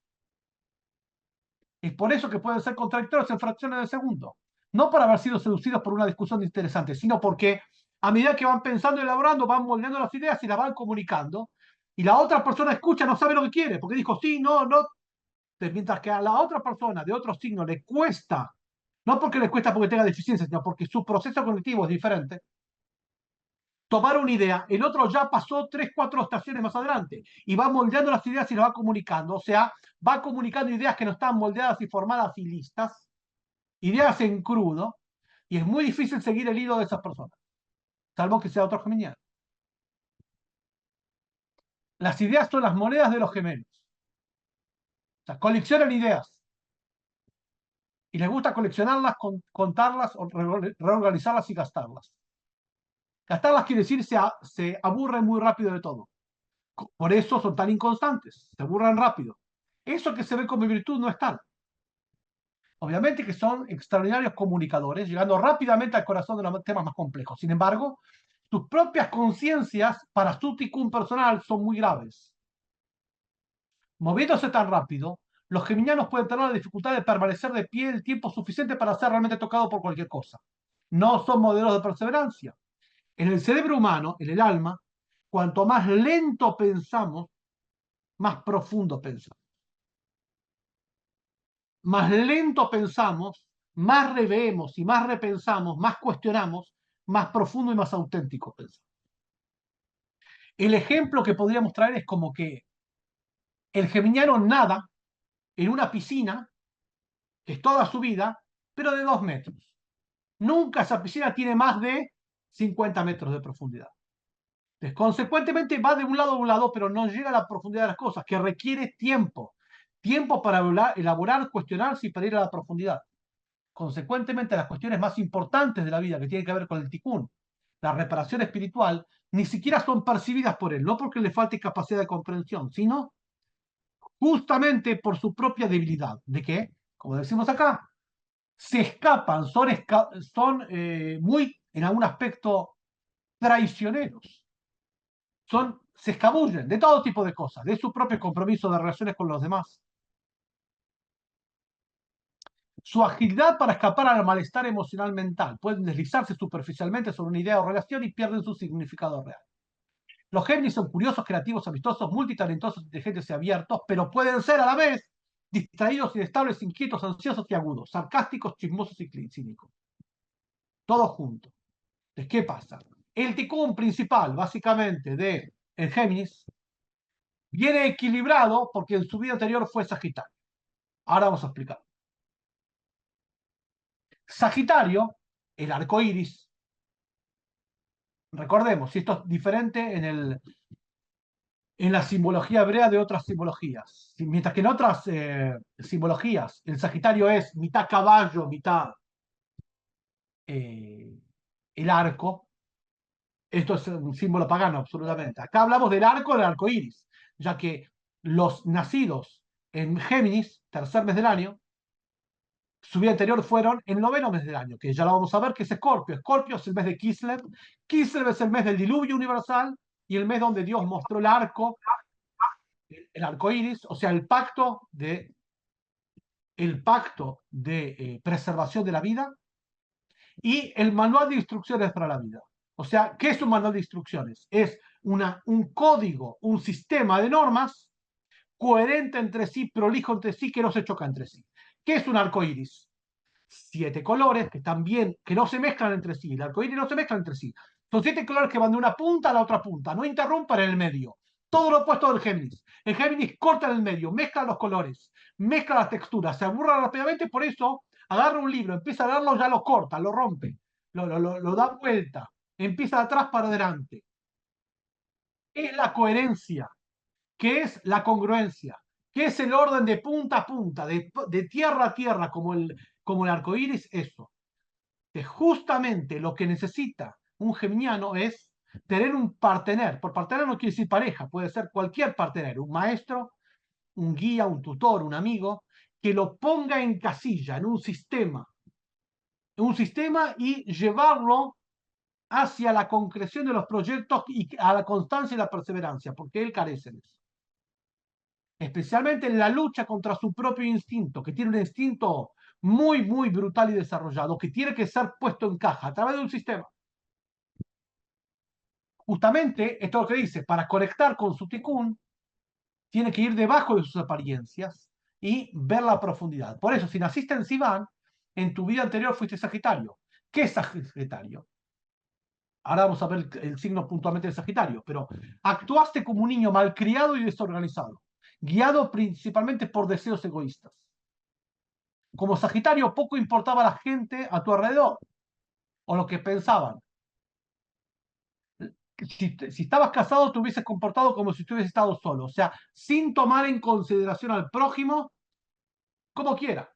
Es por eso que pueden ser contradictorios en fracciones de segundo. No por haber sido seducidos por una discusión interesante, sino porque a medida que van pensando y elaborando, van moldeando las ideas y las van comunicando. Y la otra persona escucha, no sabe lo que quiere, porque dijo sí, no, no. Mientras que a la otra persona de otro signo le cuesta, no porque le cuesta porque tenga deficiencias, sino porque su proceso cognitivo es diferente, tomar una idea, el otro ya pasó 3, 4 estaciones más adelante y va moldeando las ideas y las va comunicando, o sea, va comunicando ideas que no están moldeadas y formadas y listas, ideas en crudo, y es muy difícil seguir el hilo de esas personas, salvo que sea otro geminiano. Las ideas son las monedas de los gemelos. O sea, coleccionan ideas y les gusta coleccionarlas, contarlas, reorganizarlas y gastarlas. Gastarlas quiere decir se aburren muy rápido de todo. Por eso son tan inconstantes, se aburran rápido. Eso que se ve como virtud no es tal. Obviamente que son extraordinarios comunicadores, llegando rápidamente al corazón de los temas más complejos. Sin embargo, sus propias conciencias para su ticún personal son muy graves. Moviéndose tan rápido, los geminianos pueden tener la dificultad de permanecer de pie el tiempo suficiente para ser realmente tocados por cualquier cosa. No son modelos de perseverancia. En el cerebro humano, en el alma, cuanto más lento pensamos, más profundo pensamos. Más lento pensamos, más revemos y más repensamos, más cuestionamos, más profundo y más auténtico pensamos. El ejemplo que podríamos traer es como que el geminiano nada en una piscina, que es toda su vida, pero de 2 metros. Nunca esa piscina tiene más de 50 metros de profundidad. Entonces, consecuentemente va de un lado a un lado, pero no llega a la profundidad de las cosas, que requiere tiempo. Tiempo para elaborar, cuestionarse y para ir a la profundidad. Consecuentemente, las cuestiones más importantes de la vida que tienen que ver con el tikkun, la reparación espiritual, ni siquiera son percibidas por él, no porque le falte capacidad de comprensión, sino justamente por su propia debilidad. ¿De qué? Como decimos acá, se escapan, son muy, en algún aspecto, traicioneros. Se escabullen de todo tipo de cosas, de su propio compromiso de relaciones con los demás. Su agilidad para escapar al malestar emocional mental. Pueden deslizarse superficialmente sobre una idea o relación y pierden su significado real. Los Géminis son curiosos, creativos, amistosos, multitalentosos, inteligentes y abiertos, pero pueden ser a la vez distraídos, inestables, inquietos, ansiosos y agudos, sarcásticos, chismosos y cínicos. Todos juntos. Entonces, ¿qué pasa? El ticún principal, básicamente, de el Géminis Viene equilibrado porque en su vida anterior fue Sagitario. Ahora vamos a explicar. Sagitario, el arco iris, recordemos, si esto es diferente en la simbología hebrea de otras simbologías. Mientras que en otras simbologías el Sagitario es mitad caballo, mitad eh, el arco, esto es un símbolo pagano, absolutamente. Acá hablamos del arco iris, ya que los nacidos en Géminis, tercer mes del año, su vida anterior fueron el noveno mes del año, que ya lo vamos a ver, que es Escorpio. Escorpio es el mes de Kislev. Kislev es el mes del diluvio universal y el mes donde Dios mostró el arco iris, o sea, el pacto de preservación de la vida y el manual de instrucciones para la vida. O sea, ¿qué es un manual de instrucciones? Es un código, un sistema de normas coherente entre sí, prolijo entre sí, que no se choca entre sí. ¿Qué es un arco iris? 7 colores que también, que no se mezclan entre sí. El arco iris no se mezcla entre sí. Son 7 colores que van de una punta a la otra punta, no interrumpan en el medio. Todo lo opuesto del Géminis. El Géminis corta en el medio, mezcla los colores, mezcla las texturas, se aburra rápidamente, por eso agarra un libro, empieza a leerlo, ya lo corta, lo rompe, lo da vuelta, empieza de atrás para adelante. Es la coherencia, que es la congruencia, que es el orden de punta a punta, de tierra a tierra, como el arco iris, eso. Que justamente lo que necesita un geminiano es tener un partener. Por partener no quiere decir pareja, puede ser cualquier partener, un maestro, un guía, un tutor, un amigo, que lo ponga en casilla, en un sistema y llevarlo hacia la concreción de los proyectos y a la constancia y la perseverancia, porque él carece de eso. Especialmente en la lucha contra su propio instinto, que tiene un instinto muy, muy brutal y desarrollado, que tiene que ser puesto en caja a través de un sistema. Justamente, esto es lo que dice, para conectar con su tikkun, tiene que ir debajo de sus apariencias y ver la profundidad. Por eso, si naciste en Sivan, en tu vida anterior fuiste Sagitario. ¿Qué es Sagitario? Ahora vamos a ver el signo puntualmente de Sagitario, pero actuaste como un niño malcriado y desorganizado, guiado principalmente por deseos egoístas. Como Sagitario, poco importaba la gente a tu alrededor o lo que pensaban. Si estabas casado, te hubieses comportado como si hubieses estado solo, o sea, sin tomar en consideración al prójimo como quiera.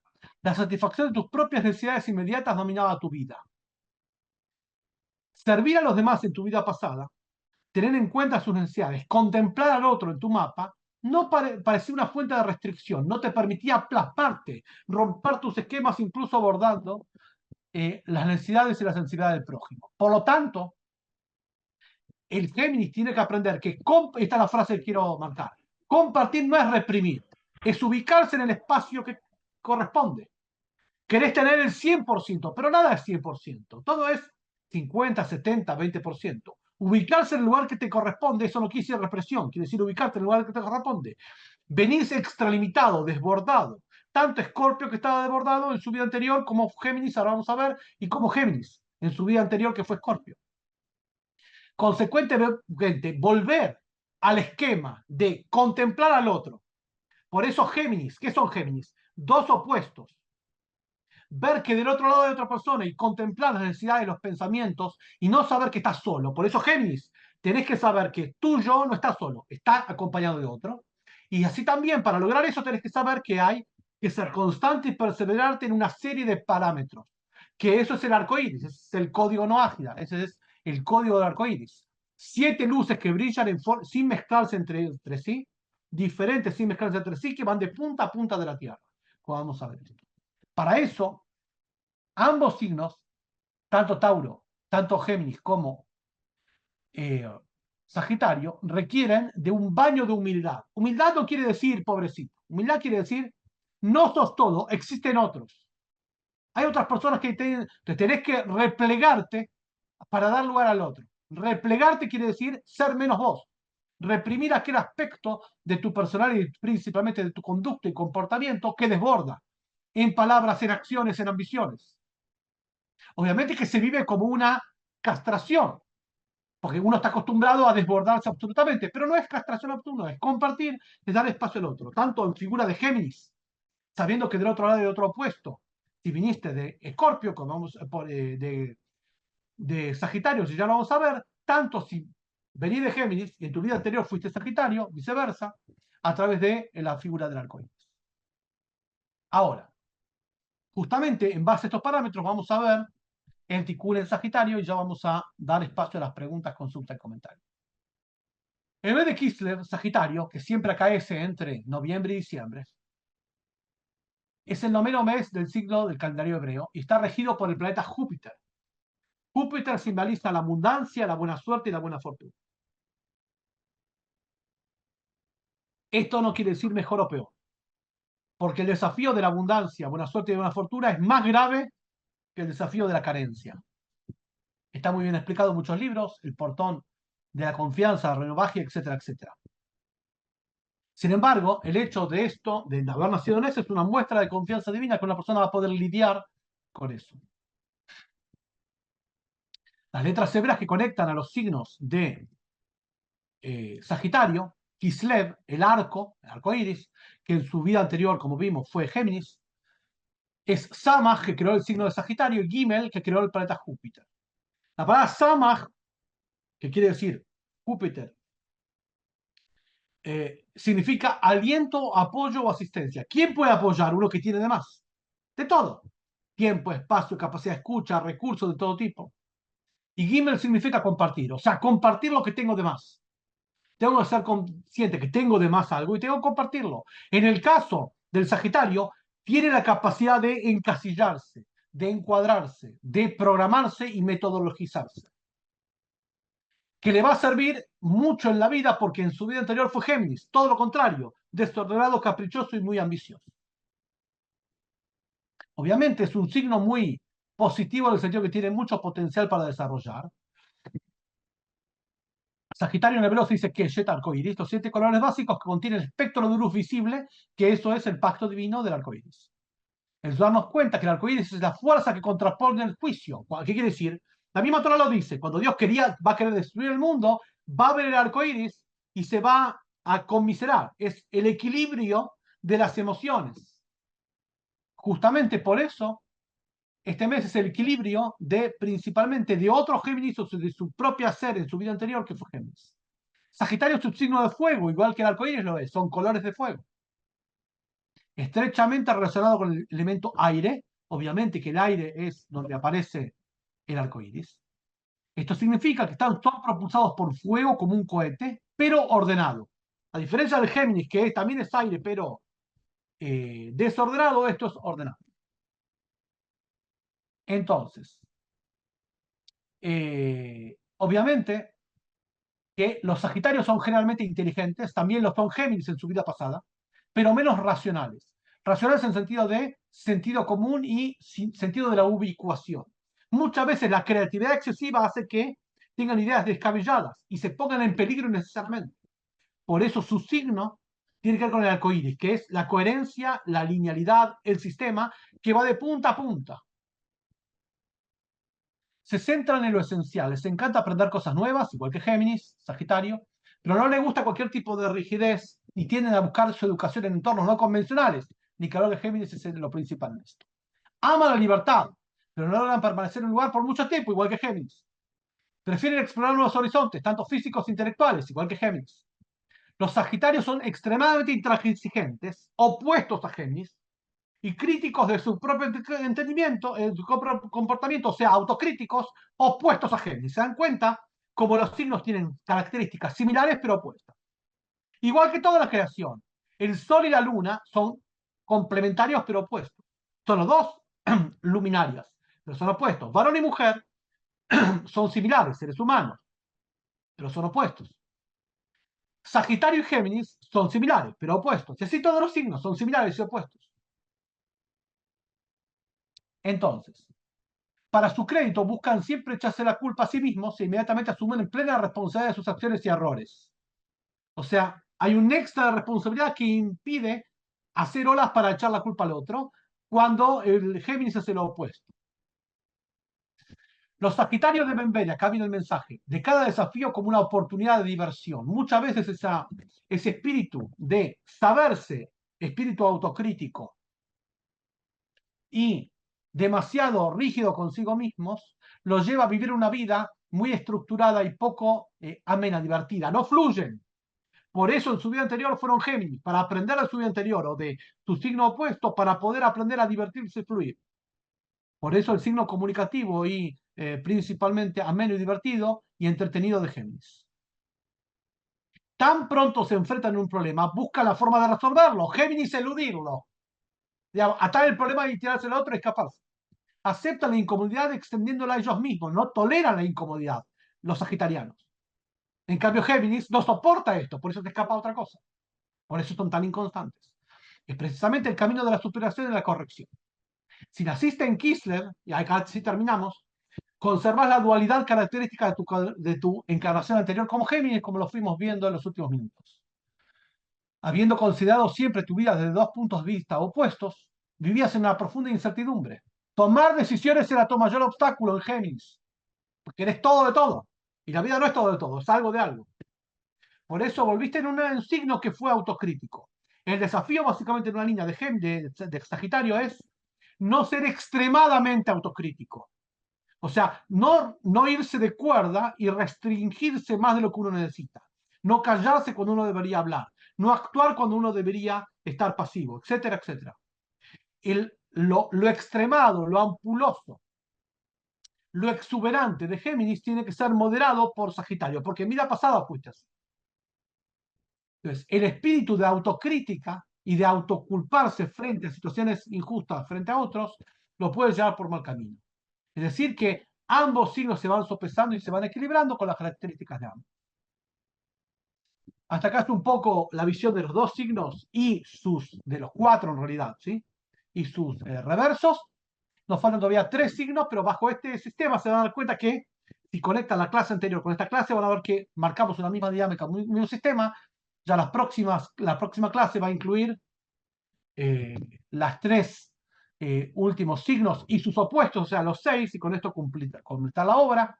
La satisfacción de tus propias necesidades inmediatas dominaba tu vida. Servir a los demás en tu vida pasada, tener en cuenta sus necesidades, contemplar al otro en tu mapa, no parecía una fuente de restricción, no te permitía plasmarte, romper tus esquemas, incluso abordando las necesidades y la sensibilidad del prójimo. Por lo tanto, el Géminis tiene que aprender que, esta es la frase que quiero marcar, compartir no es reprimir, es ubicarse en el espacio que corresponde. Querés tener el 100%, pero nada es 100%, todo es 50, 70, 20%. Ubicarse en el lugar que te corresponde, eso no quiere decir represión, quiere decir ubicarte en el lugar que te corresponde. Venirse extralimitado, desbordado. Tanto Escorpio que estaba desbordado en su vida anterior como Géminis, ahora vamos a ver, y como Géminis en su vida anterior que fue Escorpio. Consecuentemente, volver al esquema de contemplar al otro. Por eso Géminis, ¿qué son Géminis? Dos opuestos. Ver que del otro lado hay otra persona y contemplar las necesidades, los pensamientos y no saber que estás solo. Por eso Géminis, tenés que saber que tú yo no estás solo, estás acompañado de otro. Y así también, para lograr eso, tenés que saber que hay que ser constante y perseverarte en una serie de parámetros. Que eso es el arco iris, es el código no ágil, ese es el código del arco iris. 7 luces que brillan sin mezclarse entre sí, diferentes sin mezclarse entre sí, que van de punta a punta de la Tierra. Vamos a ver. Para eso, ambos signos, tanto Tauro, tanto Géminis como eh, Sagitario, requieren de un baño de humildad. Humildad no quiere decir pobrecito. Humildad quiere decir no sos todo, existen otros. Hay otras personas que te tenés que replegarte para dar lugar al otro. Replegarte quiere decir ser menos vos. Reprimir aquel aspecto de tu personalidad y principalmente de tu conducta y comportamiento que desborda en palabras, en acciones, en ambiciones. Obviamente que se vive como una castración. porque uno está acostumbrado a desbordarse absolutamente, pero no es castración absoluta, es compartir, es dar espacio al otro, tanto en figura de Géminis, sabiendo que del otro lado hay otro opuesto. Si viniste de Escorpio, como vamos, de Sagitario, si ya lo vamos a ver, tanto si venís de Géminis y en tu vida anterior fuiste Sagitario, viceversa, a través de la figura del arcoíris. Ahora, justamente en base a estos parámetros vamos a ver el Tikkun en Sagitario y ya vamos a dar espacio a las preguntas, consultas y comentarios. En vez de Kislev, Sagitario, que siempre acaece entre noviembre y diciembre, es el noveno mes del signo del calendario hebreo y está regido por el planeta Júpiter. Júpiter simboliza la abundancia, la buena suerte y la buena fortuna. Esto no quiere decir mejor o peor, porque el desafío de la abundancia, buena suerte y buena fortuna es más grave que el desafío de la carencia. Está muy bien explicado en muchos libros, el portón de la confianza, renovaje, etcétera, etcétera. Sin embargo, el hecho de esto, de haber nacido en eso, es una muestra de confianza divina que una persona va a poder lidiar con eso. Las letras hebreas que conectan a los signos de Sagitario, Kislev, el arco iris, que en su vida anterior, como vimos, fue Géminis, es Samaj, que creó el signo de Sagitario, y Gimel, que creó el planeta Júpiter. La palabra Samaj, que quiere decir Júpiter, significa aliento, apoyo o asistencia. ¿Quién puede apoyar? Uno que tiene de más. De todo. Tiempo, espacio, capacidad de escucha, recursos de todo tipo. Y Gimel significa compartir, o sea, compartir lo que tengo de más. Tengo que ser consciente que tengo de más algo y tengo que compartirlo. En el caso del Sagitario, tiene la capacidad de encasillarse, de encuadrarse, de programarse y metodologizarse. Que le va a servir mucho en la vida porque en su vida anterior fue Géminis, todo lo contrario, desordenado, caprichoso y muy ambicioso. Obviamente es un signo muy positivo en el sentido que tiene mucho potencial para desarrollar. Sagitario en hebreo se dice Keshet, arcoíris, los 7 colores básicos que contienen el espectro de luz visible, que eso es el pacto divino del arcoíris. El darnos cuenta que el arcoíris es la fuerza que contrapone el juicio. ¿Qué quiere decir? La misma Torah lo dice, cuando Dios va a querer destruir el mundo, va a ver el arcoíris y se va a conmiserar. Es el equilibrio de las emociones. Justamente por eso este mes es el equilibrio de principalmente de otros Géminis o de su propia ser en su vida anterior que fue Géminis. Sagitario es un signo de fuego, igual que el arcoíris lo es, son colores de fuego. Estrechamente relacionado con el elemento aire, obviamente que el aire es donde aparece el arcoíris. Esto significa que están todos propulsados por fuego como un cohete, pero ordenado. A diferencia del Géminis, que también es aire, pero desordenado, esto es ordenado. Entonces, obviamente que los Sagitarios son generalmente inteligentes, también lo son Géminis en su vida pasada, pero menos racionales. Racionales en sentido de sentido común y sentido de la ubicuación. Muchas veces la creatividad excesiva hace que tengan ideas descabelladas y se pongan en peligro innecesariamente. Por eso su signo tiene que ver con el arcoíris, que es la coherencia, la linealidad, el sistema que va de punta a punta. Se centran en lo esencial, les encanta aprender cosas nuevas, igual que Géminis, Sagitario, pero no les gusta cualquier tipo de rigidez y tienden a buscar su educación en entornos no convencionales. Ni que de Géminis es lo principal en esto. Ama la libertad, pero no logran permanecer en un lugar por mucho tiempo, igual que Géminis. Prefieren explorar nuevos horizontes, tanto físicos e intelectuales, igual que Géminis. Los Sagitarios son extremadamente intransigentes, opuestos a Géminis, y críticos de su propio entendimiento, su propio comportamiento, o sea, autocríticos, opuestos a Géminis. ¿Se dan cuenta? Como los signos tienen características similares pero opuestas. Igual que toda la creación, el Sol y la Luna son complementarios pero opuestos. Son los dos luminarias, pero son opuestos. Varón y mujer son similares, seres humanos, pero son opuestos. Sagitario y Géminis son similares, pero opuestos. Y así todos los signos son similares y opuestos. Entonces, para su crédito buscan siempre echarse la culpa a sí mismos e inmediatamente asumen en plena responsabilidad de sus acciones y errores. O sea, hay un extra de responsabilidad que impide hacer olas para echar la culpa al otro, cuando el Géminis hace lo opuesto. Los Sagitarios deben ver, acá viene el mensaje, de cada desafío como una oportunidad de diversión. Muchas veces ese espíritu de saberse, espíritu autocrítico y demasiado rígido consigo mismos, los lleva a vivir una vida muy estructurada y poco amena, divertida. No fluyen. Por eso en su vida anterior fueron Géminis, para aprender de su vida anterior o de su signo opuesto, para poder aprender a divertirse y fluir. Por eso el signo comunicativo y principalmente ameno y divertido y entretenido de Géminis. Tan pronto se enfrentan a un problema, busca la forma de resolverlo. Géminis eludirlo. Atar el problema y tirarse al otro y escaparse. Aceptan la incomodidad extendiéndola a ellos mismos, no toleran la incomodidad, los sagitarianos. En cambio, Géminis no soporta esto, por eso te escapa a otra cosa. Por eso son tan inconstantes. Es precisamente el camino de la superación y la corrección. Si naciste en Kislev, y acá sí terminamos, conservas la dualidad característica de tu encarnación anterior como Géminis, como lo fuimos viendo en los últimos minutos. Habiendo considerado siempre tu vida desde dos puntos de vista opuestos, vivías en una profunda incertidumbre. Tomar decisiones era tu mayor obstáculo en Géminis, porque eres todo de todo. Y la vida no es todo de todo, es algo de algo. Por eso volviste en un signo que fue autocrítico. El desafío básicamente en una línea de Sagitario es no ser extremadamente autocrítico. O sea, no irse de cuerda y restringirse más de lo que uno necesita. No callarse cuando uno debería hablar. No actuar cuando uno debería estar pasivo, etcétera, etcétera. Lo extremado, lo ampuloso, lo exuberante de Géminis tiene que ser moderado por Sagitario, porque en vida pasada fuiste así. Entonces, el espíritu de autocrítica y de autoculparse frente a situaciones injustas, frente a otros, lo puede llevar por mal camino. Es decir, que ambos signos se van sopesando y se van equilibrando con las características de ambos. Hasta acá está un poco la visión de los dos signos y de los cuatro en realidad, ¿sí? Y sus reversos. Nos faltan todavía 3 signos, pero bajo este sistema se van a dar cuenta que si conectan la clase anterior con esta clase, van a ver que marcamos una misma dinámica, un mismo sistema. Ya la próxima clase va a incluir las 3 últimos signos y sus opuestos, o sea, los 6, y con esto completar la obra.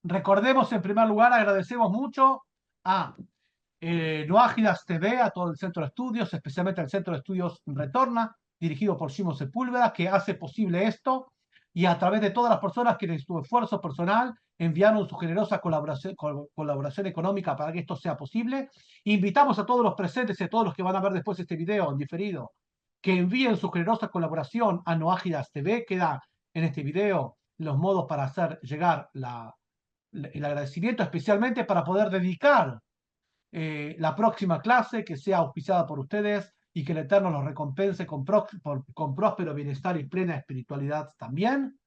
Recordemos en primer lugar, agradecemos mucho a No Ágidas TV, a todo el centro de estudios, especialmente al centro de estudios Retorna, dirigido por Simón Sepúlveda, que hace posible esto, y a través de todas las personas que en su esfuerzo personal enviaron su generosa colaboración económica para que esto sea posible. Invitamos a todos los presentes y a todos los que van a ver después este video en diferido, que envíen su generosa colaboración a No Ágidas TV. Queda en este video los modos para hacer llegar el agradecimiento, especialmente para poder dedicar la próxima clase que sea auspiciada por ustedes y que el Eterno los recompense con próspero bienestar y plena espiritualidad también.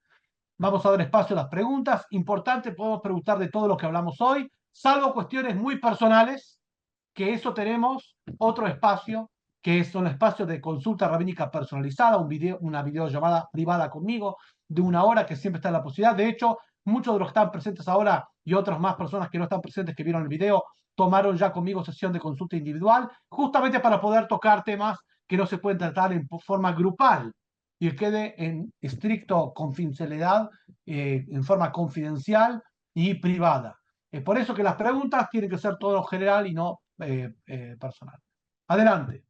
Vamos a dar espacio a las preguntas. Importante, podemos preguntar de todo lo que hablamos hoy, salvo cuestiones muy personales, que eso tenemos otro espacio, que es un espacio de consulta rabínica personalizada, una videollamada privada conmigo de 1 hora, que siempre está en la posibilidad. De hecho, muchos de los que están presentes ahora y otras más personas que no están presentes que vieron el video, tomaron ya conmigo sesión de consulta individual, justamente para poder tocar temas que no se pueden tratar en forma grupal y quede en estricto confidencialidad, en forma confidencial y privada. Por eso que las preguntas tienen que ser todo general y no personal. Adelante.